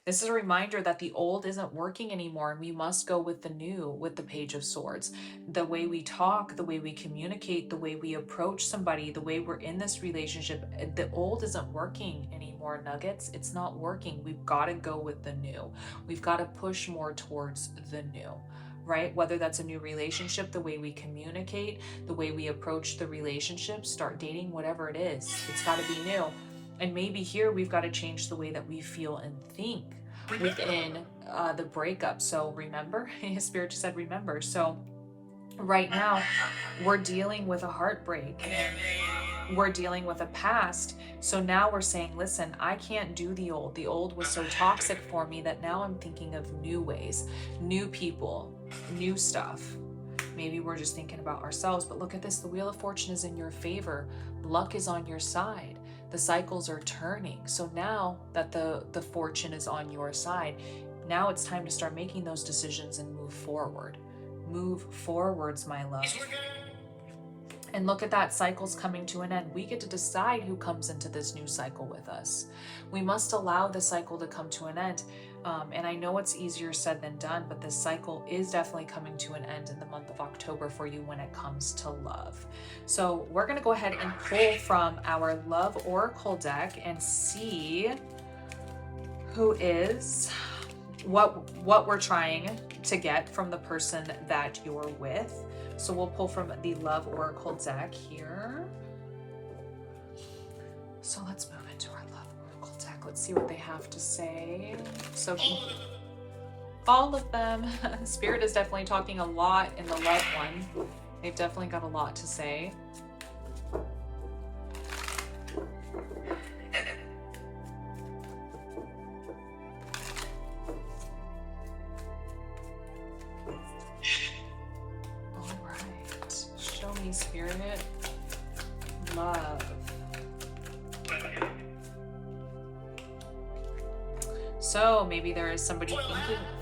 This is a reminder that the old isn't working anymore, and we must go with the new, with the Page of Swords. The way we talk, the way we communicate, the way we approach somebody, the way we're in this relationship, the old isn't working anymore, Nuggets. It's not working. We've got to go with the new. We've got to push more towards the new, right? Whether that's a new relationship, the way we communicate, the way we approach the relationship, start dating, whatever it is, it's got to be new. And maybe here we've got to change the way that we feel and think within the breakup. So remember, Spirit just said remember. So right now we're dealing with a heartbreak. We're dealing with a past. So now we're saying, listen, I can't do the old. The old was so toxic for me that now I'm thinking of new ways, new people, new stuff. Maybe we're just thinking about ourselves, but look at this. The Wheel of Fortune is in your favor. Luck is on your side. The cycles are turning. So now that the fortune is on your side, now it's time to start making those decisions and move forward. Move forwards, my love. And look at that, cycle's coming to an end. We get to decide who comes into this new cycle with us. We must allow the cycle to come to an end. And I know it's easier said than done, but this cycle is definitely coming to an end in the month of October for you when it comes to love. So we're going to go ahead and pull from our Love Oracle deck and see who is, what we're trying to get from the person that you're with. So we'll pull from the Love Oracle deck here. So let's move into our Love Oracle deck. Let's see what they have to say. So all of them. Spirit is definitely talking a lot in the love one. They've definitely got a lot to say. Spirit, love. So maybe there is somebody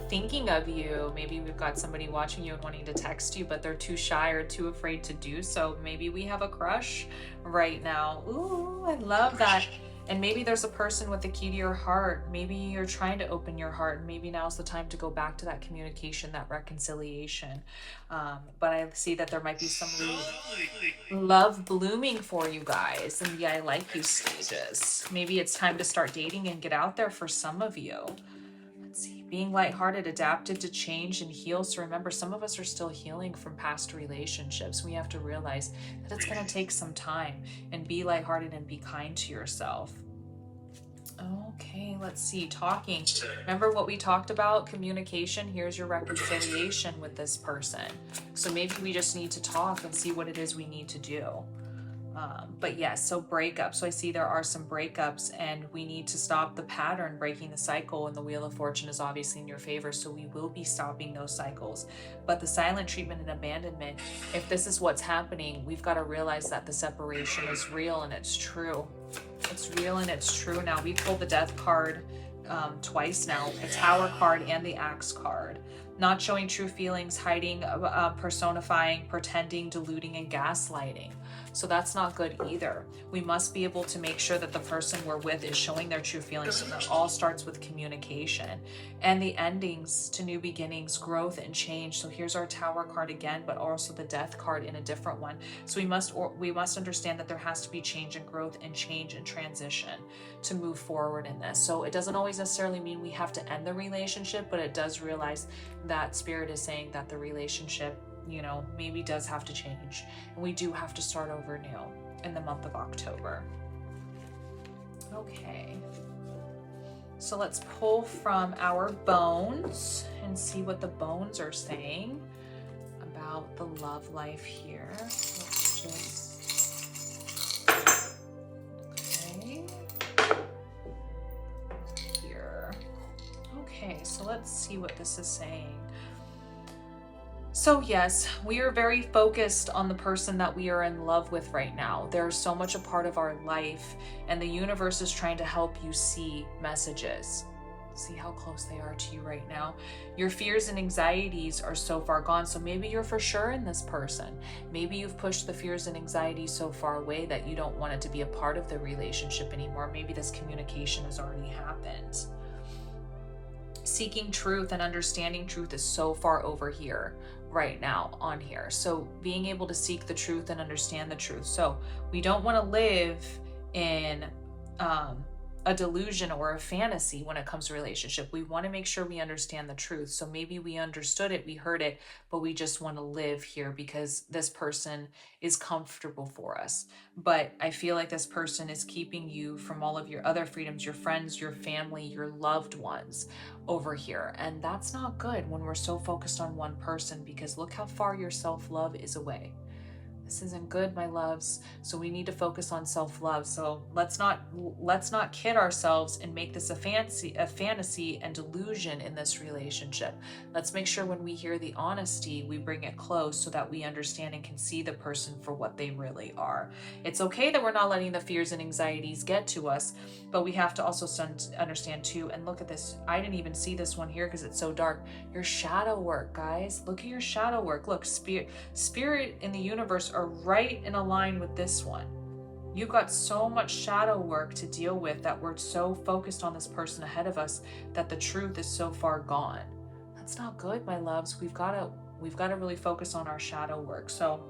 thinking of you. Maybe we've got somebody watching you and wanting to text you, but they're too shy or too afraid to do so. Maybe we have a crush right now. Ooh, I love that. And maybe there's a person with the key to your heart. Maybe you're trying to open your heart, and maybe now's the time to go back to that communication, that reconciliation. But I see that there might be some love blooming for you guys in the I like you stages. Maybe it's time to start dating and get out there for some of you. Let's see. Being lighthearted, adapted to change and heal. So remember, some of us are still healing from past relationships. We have to realize that it's going to take some time, and be lighthearted and be kind to yourself. Okay, let's see. Talking. Remember what we talked about? Communication. Here's your reconciliation with this person. So maybe we just need to talk and see what it is we need to do. But yes, so breakup. So I see there are some breakups, and we need to stop the pattern, breaking the cycle, and the Wheel of Fortune is obviously in your favor, so we will be stopping those cycles. But the silent treatment and abandonment, if this is what's happening, we've got to realize that the separation is real and it's true. It's real and it's true. Now we pulled the Death card twice now, a Tower card and the Axe card. Not showing true feelings, hiding, personifying, pretending, deluding, and gaslighting. So that's not good either. We must be able to make sure that the person we're with is showing their true feelings. So that all starts with communication. And the endings to new beginnings, growth, and change. So here's our Tower card again, but also the Death card in a different one. So we must understand that there has to be change and growth and change and transition to move forward in this. So it doesn't always necessarily mean we have to end the relationship, but it does realize that Spirit is saying that the relationship, you know, maybe does have to change, and we do have to start over new in the month of October. Okay, so let's pull from our bones and see what the bones are saying about the love life here. Let's just, okay, here. Okay, so let's see what this is saying. So yes, we are very focused on the person that we are in love with right now. They're so much a part of our life, and the universe is trying to help you see messages. See how close they are to you right now. Your fears and anxieties are so far gone. So maybe you're for sure in this person. Maybe you've pushed the fears and anxieties so far away that you don't want it to be a part of the relationship anymore. Maybe this communication has already happened. Seeking truth and understanding truth is so far over here right now on here. So being able to seek the truth and understand the truth. So we don't want to live in a delusion or a fantasy when it comes to relationship. We want to make sure we understand the truth. So maybe we understood it, we heard it, but we just want to live here because this person is comfortable for us. But I feel like this person is keeping you from all of your other freedoms, your friends, your family, your loved ones over here. And that's not good when we're so focused on one person, because look how far your self-love is away. This isn't good, my loves. So we need to focus on self-love. So let's not kid ourselves and make this a fantasy and delusion in this relationship. Let's make sure when we hear the honesty, we bring it close so that we understand and can see the person for what they really are. It's okay that we're not letting the fears and anxieties get to us, but we have to also understand too, and look at this. I didn't even see this one here because it's so dark. Your shadow work, guys. Look at your shadow work. Look, spirit in the universe are right in a line with this one. You've got so much shadow work to deal with that we're so focused on this person ahead of us that the truth is so far gone. That's not good, my loves. We've got to really focus on our shadow work. So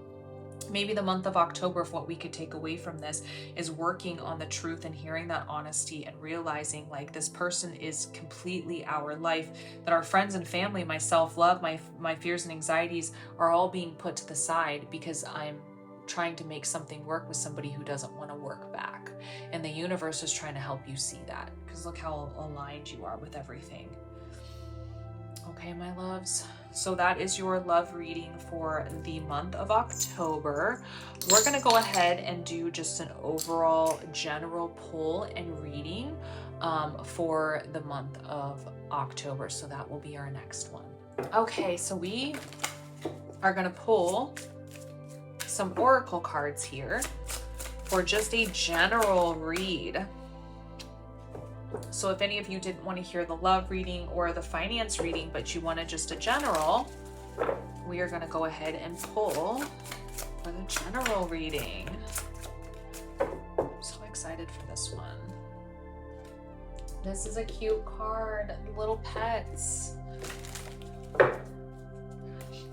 maybe the month of October, if what we could take away from this is working on the truth and hearing that honesty and realizing like this person is completely our life, that our friends and family, my self-love, my fears and anxieties are all being put to the side because I'm trying to make something work with somebody who doesn't want to work back. And the universe is trying to help you see that, because look how aligned you are with everything. Okay, my loves. So that is your love reading for the month of October. We're going to go ahead and do just an overall general pull and reading for the month of October. So that will be our next one. Okay, so we are going to pull some oracle cards here for just a general read. So if any of you didn't want to hear the love reading or the finance reading, but you wanted just a general, we are going to go ahead and pull for the general reading. I'm so excited for this one. This is a cute card, little pets.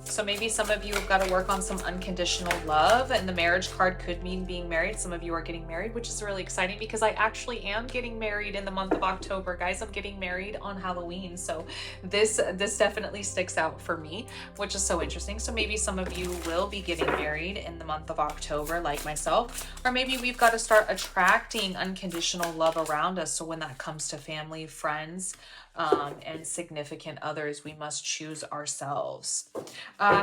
So maybe some of you have got to work on some unconditional love, and the marriage card could mean being married. Some of you are getting married, which is really exciting because I actually am getting married in the month of October. Guys, I'm getting married on Halloween. So this definitely sticks out for me, which is so interesting. So maybe some of you will be getting married in the month of October like myself, or maybe we've got to start attracting unconditional love around us. So when that comes to family, friends, and significant others. We must choose ourselves.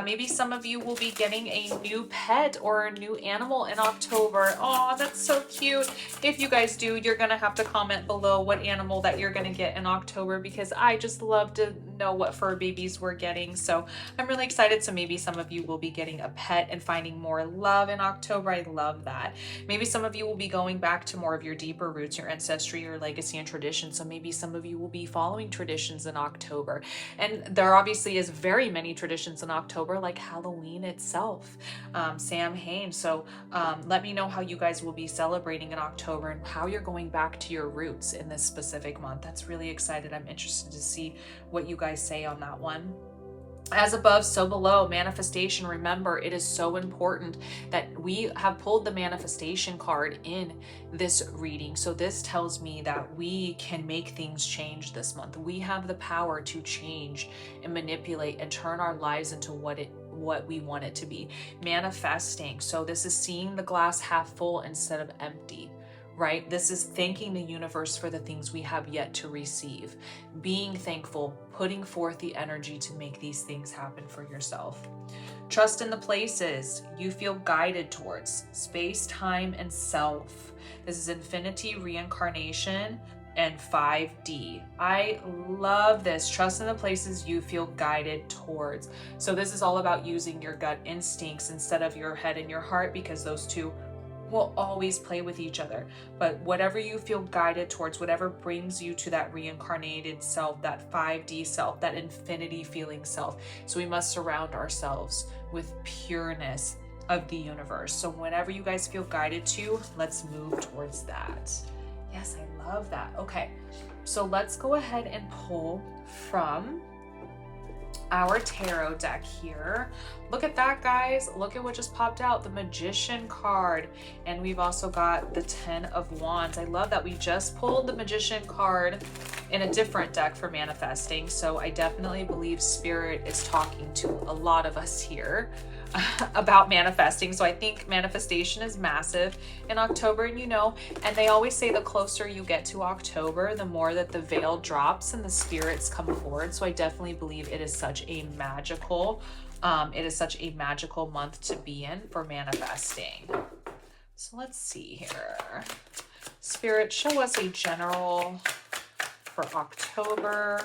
Maybe some of you will be getting a new pet or a new animal in October. Oh, that's so cute. If you guys do, you're going to have to comment below what animal that you're going to get in October, because I just love to know what fur babies we're getting. So I'm really excited. So maybe some of you will be getting a pet and finding more love in October. I love that. Maybe some of you will be going back to more of your deeper roots, your ancestry, your legacy and tradition. So maybe some of you will be following traditions in October. And there obviously is very many traditions in October, like Halloween itself, Samhain. So let me know how you guys will be celebrating in October and how you're going back to your roots in this specific month. That's really excited. I'm interested to see what you guys say on that one. As above, so below. Manifestation. Remember, it is so important that we have pulled the manifestation card in this reading. So this tells me that we can make things change this month. We have the power to change and manipulate and turn our lives into what we want it to be. Manifesting. So this is seeing the glass half full instead of empty. Right? This is thanking the universe for the things we have yet to receive. Being thankful, putting forth the energy to make these things happen for yourself. Trust in the places you feel guided towards. Space, time, and self. This is infinity, reincarnation, and 5D. I love this. Trust in the places you feel guided towards. So this is all about using your gut instincts instead of your head and your heart, because those two will always play with each other. But whatever you feel guided towards, whatever brings you to that reincarnated self, that 5D self, that infinity feeling self. So we must surround ourselves with pureness of the universe. So whenever you guys feel guided to, let's move towards that. Yes, I love that. Okay, so let's go ahead and pull from our tarot deck here. Look at that, guys. Look at what just popped out, the Magician card. And we've also got the 10 of Wands. I love that we just pulled the Magician card in a different deck for manifesting. So I definitely believe Spirit is talking to a lot of us here about manifesting. So I think manifestation is massive in October, and and they always say the closer you get to October, the more that the veil drops and the spirits come forward. So I definitely believe it is such a magical month to be in for manifesting. So let's see here. Spirit, show us a general for October.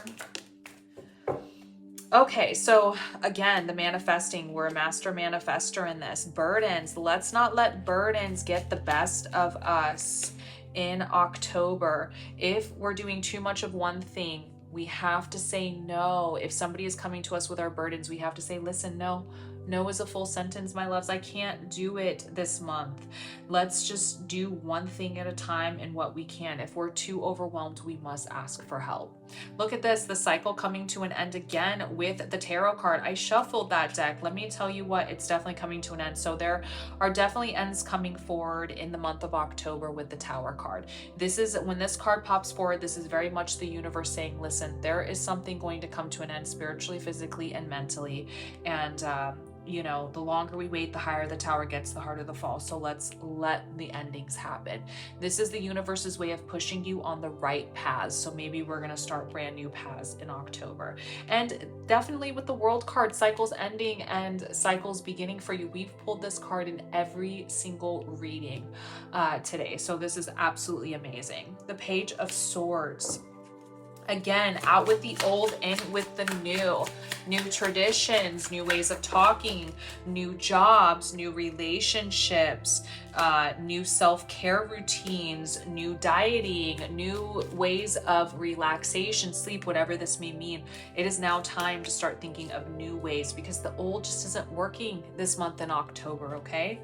Okay, so again, the manifesting, we're a master manifestor in this. Burdens, let's not let burdens get the best of us in October. If we're doing too much of one thing, we have to say no. If somebody is coming to us with our burdens, we have to say, listen, no. No is a full sentence, my loves. I can't do it this month. Let's just do one thing at a time and what we can. If we're too overwhelmed, we must ask for help. Look at this, the cycle coming to an end again with the tarot card. I shuffled that deck. Let me tell you what, it's definitely coming to an end. So there are definitely ends coming forward in the month of October with the Tower card. This is, when this card pops forward, this is very much the universe saying, listen, there is something going to come to an end spiritually, physically, and mentally. And, the longer we wait, the higher the tower gets, the harder the fall. So let's let the endings happen. This is the universe's way of pushing you on the right paths. So maybe we're going to start brand new paths in October. And definitely with the World card, cycles ending and cycles beginning for you. We've pulled this card in every single reading today. So this is absolutely amazing. The Page of Swords. Again, out with the old, in with the new traditions, new ways of talking, new jobs, new relationships, new self-care routines, new dieting, new ways of relaxation, sleep, whatever this may mean. It is now time to start thinking of new ways, because the old just isn't working this month in October, okay?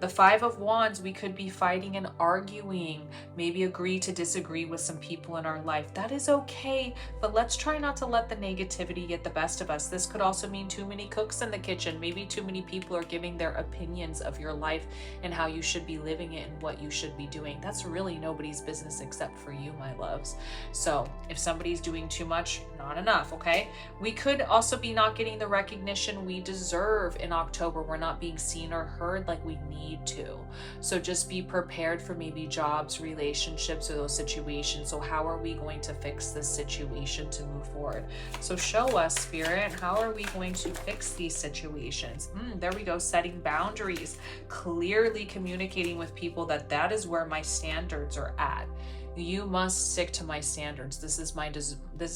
The Five of Wands, we could be fighting and arguing, maybe agree to disagree with some people in our life. That is okay, but let's try not to let the negativity get the best of us. This could also mean too many cooks in the kitchen. Maybe too many people are giving their opinions of your life and how you should be living it and what you should be doing. That's really nobody's business except for you, my loves. So if somebody's doing too much, not enough, okay? We could also be not getting the recognition we deserve in October. We're not being seen or heard like we need need to. So just be prepared for maybe jobs, relationships, or those situations. So how are we going to fix this situation to move forward? So show us, Spirit, how are we going to fix these situations? There we go, setting boundaries, clearly communicating with people that that is where my standards are at. You must stick to my standards. This is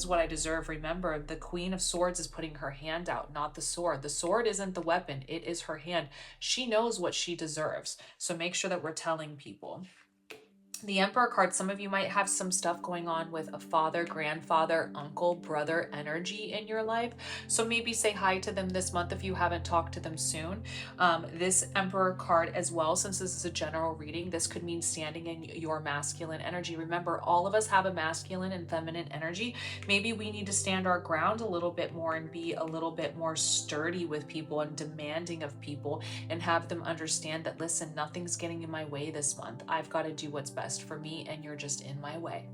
what I deserve. Remember, the Queen of Swords is putting her hand out, not the sword. The sword isn't the weapon, it is her hand. She knows what she deserves. So make sure that we're telling people. The Emperor card, some of you might have some stuff going on with a father, grandfather, uncle, brother energy in your life. So maybe say hi to them this month if you haven't talked to them soon. This Emperor card as well, since this is a general reading, this could mean standing in your masculine energy. Remember, all of us have a masculine and feminine energy. Maybe we need to stand our ground a little bit more and be a little bit more sturdy with people and demanding of people, and have them understand that, listen, nothing's getting in my way this month. I've got to do what's best for me, and you're just in my way.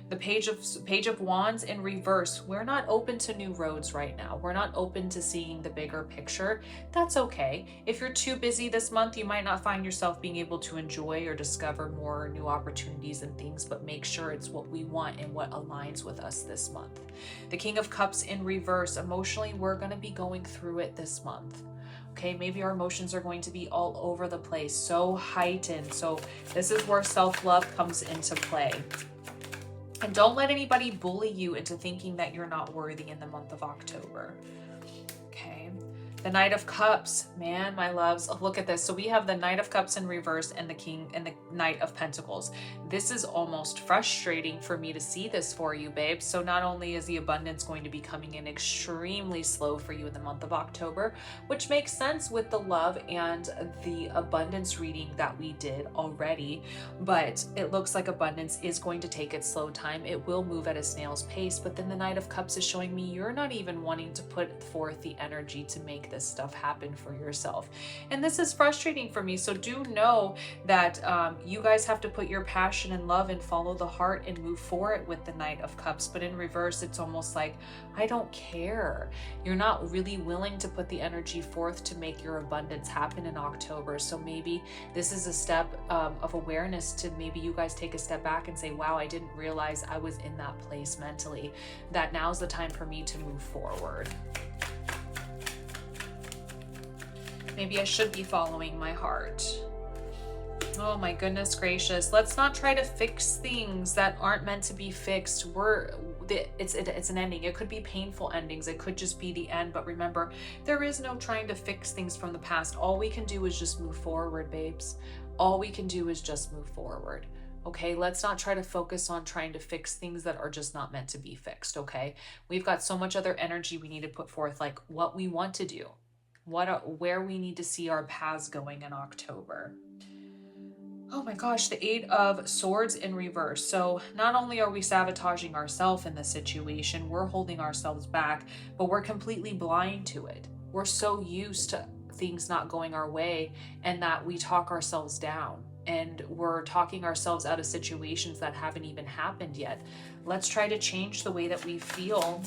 The Page of Wands in reverse. We're not open to new roads right now. We're not open to seeing the bigger picture. That's okay. If you're too busy this month, you might not find yourself being able to enjoy or discover more new opportunities and things, but make sure it's what we want and what aligns with us this month. The King of Cups in reverse. Emotionally, we're going to be going through it this month. Okay, maybe our emotions are going to be all over the place, so heightened. So this is where self-love comes into play. And don't let anybody bully you into thinking that you're not worthy in the month of October. Okay. The Knight of Cups, man, my loves, look at this. So we have the Knight of Cups in reverse and the King and the Knight of Pentacles. This is almost frustrating for me to see this for you, babe. So not only is the abundance going to be coming in extremely slow for you in the month of October, which makes sense with the love and the abundance reading that we did already, but it looks like abundance is going to take its slow time. It will move at a snail's pace, but then the Knight of Cups is showing me you're not even wanting to put forth the energy to make this stuff happen for yourself. And this is frustrating for me. So do know that you guys have to put your passion and love and follow the heart and move forward with the Knight of Cups. But in reverse, it's almost like, I don't care. You're not really willing to put the energy forth to make your abundance happen in October. So maybe this is a step of awareness to maybe you guys take a step back and say, wow, I didn't realize I was in that place mentally, that now's the time for me to move forward. Maybe I should be following my heart. Oh my goodness gracious. Let's not try to fix things that aren't meant to be fixed. It's an ending. It could be painful endings. It could just be the end. But remember, there is no trying to fix things from the past. All we can do is just move forward, babes. All we can do is just move forward. Okay, let's not try to focus on trying to fix things that are just not meant to be fixed, okay? We've got so much other energy we need to put forth, like what we want to do. Where we need to see our paths going in October. Oh my gosh, the Eight of Swords in reverse. So not only are we sabotaging ourselves in this situation, we're holding ourselves back, but we're completely blind to it. We're so used to things not going our way and that we talk ourselves down, and we're talking ourselves out of situations that haven't even happened yet. Let's try to change the way that we feel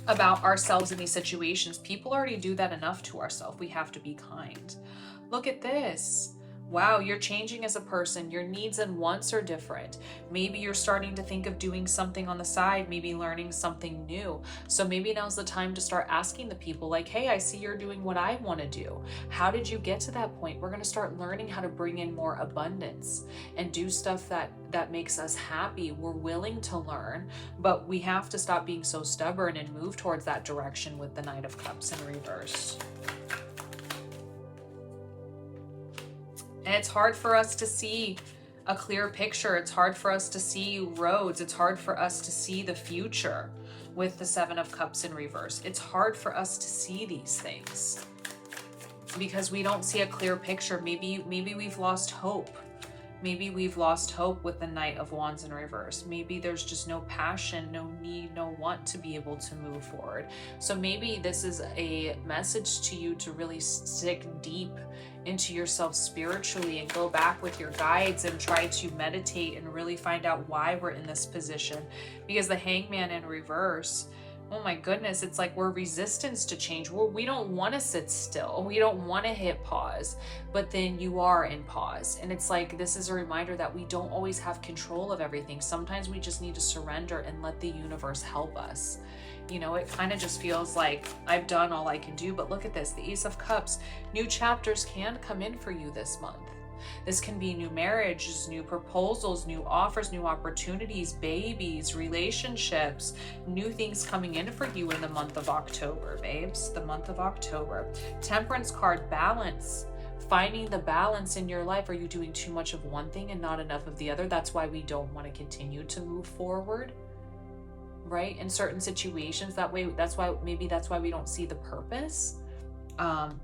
about ourselves in these situations. People already do that enough to ourselves. We have to be kind. Look at this. Wow, you're changing as a person. Your needs and wants are different. Maybe you're starting to think of doing something on the side, maybe learning something new. So maybe now's the time to start asking the people like, hey, I see you're doing what I want to do. How did you get to that point? We're going to start learning how to bring in more abundance and do stuff that makes us happy. We're willing to learn, but we have to stop being so stubborn and move towards that direction with the Knight of Cups in reverse. And it's hard for us to see a clear picture. It's hard for us to see roads. It's hard for us to see the future with the Seven of Cups in reverse. It's hard for us to see these things because we don't see a clear picture. Maybe we've lost hope. Maybe we've lost hope with the Knight of Wands in reverse. Maybe there's just no passion, no need, no want to be able to move forward. So maybe this is a message to you to really stick deep into yourself spiritually and go back with your guides and try to meditate and really find out why we're in this position. Because the Hangman in reverse, Oh my goodness, it's like we're resistance to change. We don't want to sit still. We don't want to hit pause, but then you are in pause. And it's like, this is a reminder that we don't always have control of everything. Sometimes we just need to surrender and let the universe help us. You know, it kind of just feels like I've done all I can do, but look at this, the Ace of Cups. New chapters can come in for you this month. This can be new marriages, new proposals, new offers, new opportunities, babies, relationships, new things coming in for you in the month of October, babes, the month of October. Temperance card, balance. Finding the balance in your life. Are you doing too much of one thing and not enough of the other? That's why we don't want to continue to move forward, right? In certain situations, that's why we don't see the purpose.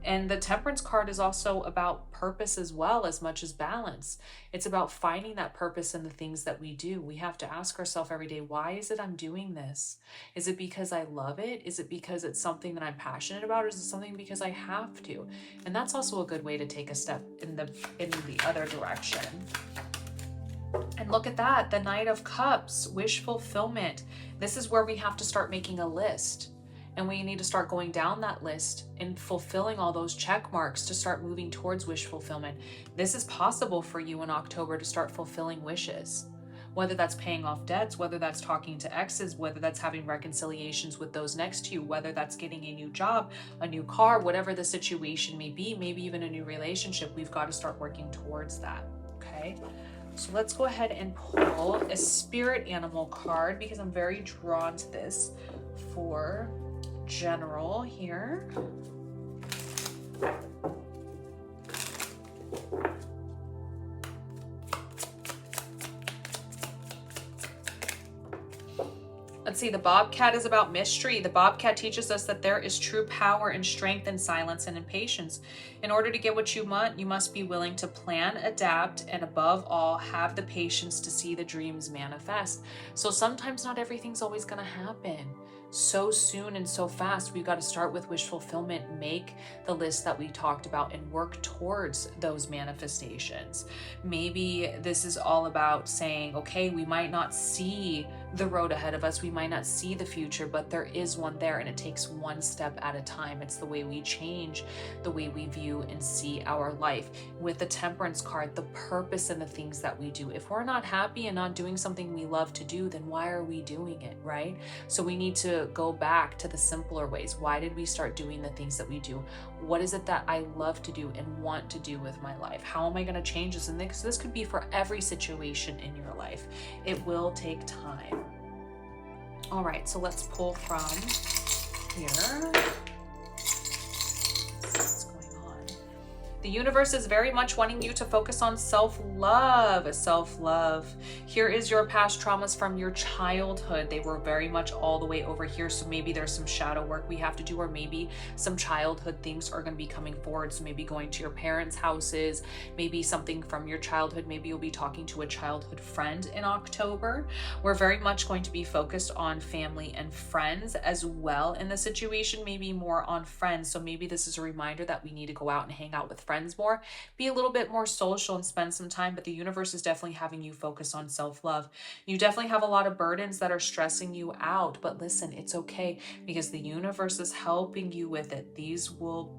And the Temperance card is also about purpose as well, as much as balance. It's about finding that purpose in the things that we do. We have to ask ourselves every day, why is it I'm doing this? Is it because I love it? Is it because it's something that I'm passionate about? Or is it something because I have to? And that's also a good way to take a step in the other direction. And look at that, the Knight of Cups, wish fulfillment. This is where we have to start making a list. And we need to start going down that list and fulfilling all those check marks to start moving towards wish fulfillment. This is possible for you in October to start fulfilling wishes, whether that's paying off debts, whether that's talking to exes, whether that's having reconciliations with those next to you, whether that's getting a new job, a new car, whatever the situation may be, maybe even a new relationship. We've got to start working towards that, okay? So let's go ahead and pull a spirit animal card because I'm very drawn to this for general here. Let's see, the bobcat is about mystery. The bobcat teaches us that there is true power and strength in silence and in patience. In order to get what you want, you must be willing to plan, adapt, and above all, have the patience to see the dreams manifest. So sometimes not everything's always going to happen so soon and so fast. We've got to start with wish fulfillment, make the list that we talked about, and work towards those manifestations. Maybe this is all about saying, okay, we might not see the road ahead of us, we might not see the future, but there is one there, and it takes one step at a time. It's the way we change the way we view and see our life. With the Temperance card, the purpose in the things that we do. If we're not happy and not doing something we love to do, then why are we doing it, right? So we need to go back to the simpler ways. Why did we start doing the things that we do? What is it that I love to do and want to do with my life? How am I going to change this? And this could be for every situation in your life. It will take time. All right, so let's pull from here. What's going on? The universe is very much wanting you to focus on self-love. Self-love. Here is your past traumas from your childhood. They were very much all the way over here. So maybe there's some shadow work we have to do, or maybe some childhood things are going to be coming forward. So maybe going to your parents' houses, maybe something from your childhood. Maybe you'll be talking to a childhood friend in October. We're very much going to be focused on family and friends as well in the situation, maybe more on friends. So maybe this is a reminder that we need to go out and hang out with friends more, be a little bit more social and spend some time. But the universe is definitely having you focus on self-love. You definitely have a lot of burdens that are stressing you out, but listen, it's okay, because the universe is helping you with it. These will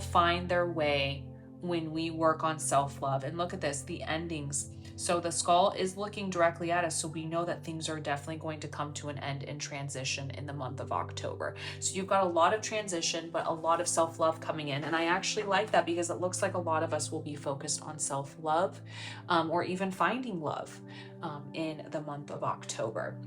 find their way when we work on self-love. And look at this, the endings. So the skull is looking directly at us, so we know that things are definitely going to come to an end and transition in the month of October. So you've got a lot of transition, but a lot of self-love coming in. And I actually like that, because it looks like a lot of us will be focused on self-love, or even finding love in the month of October.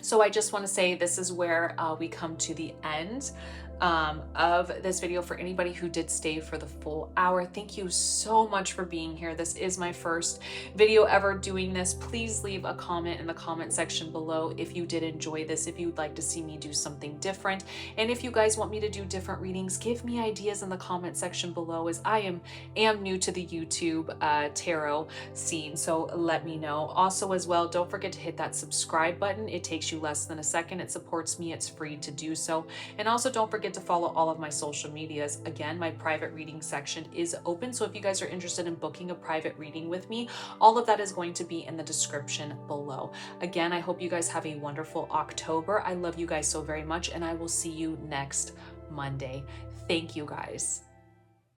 So I just want to say this is where we come to the end of this video. For anybody who did stay for the full hour, thank you so much for being here. This is my first video ever doing this. Please leave a comment in the comment section below if you did enjoy this, if you would like to see me do something different, and if you guys want me to do different readings, give me ideas in the comment section below, as I am new to the YouTube tarot scene, so let me know. Also as well, don't forget to hit that subscribe button. It takes you less than a second. It supports me. It's free to do so. And also don't forget forget to follow all of my social medias. Again, my private reading section is open. So if you guys are interested in booking a private reading with me, all of that is going to be in the description below. Again, I hope you guys have a wonderful October. I love you guys so very much, and I will see you next Monday. Thank you guys.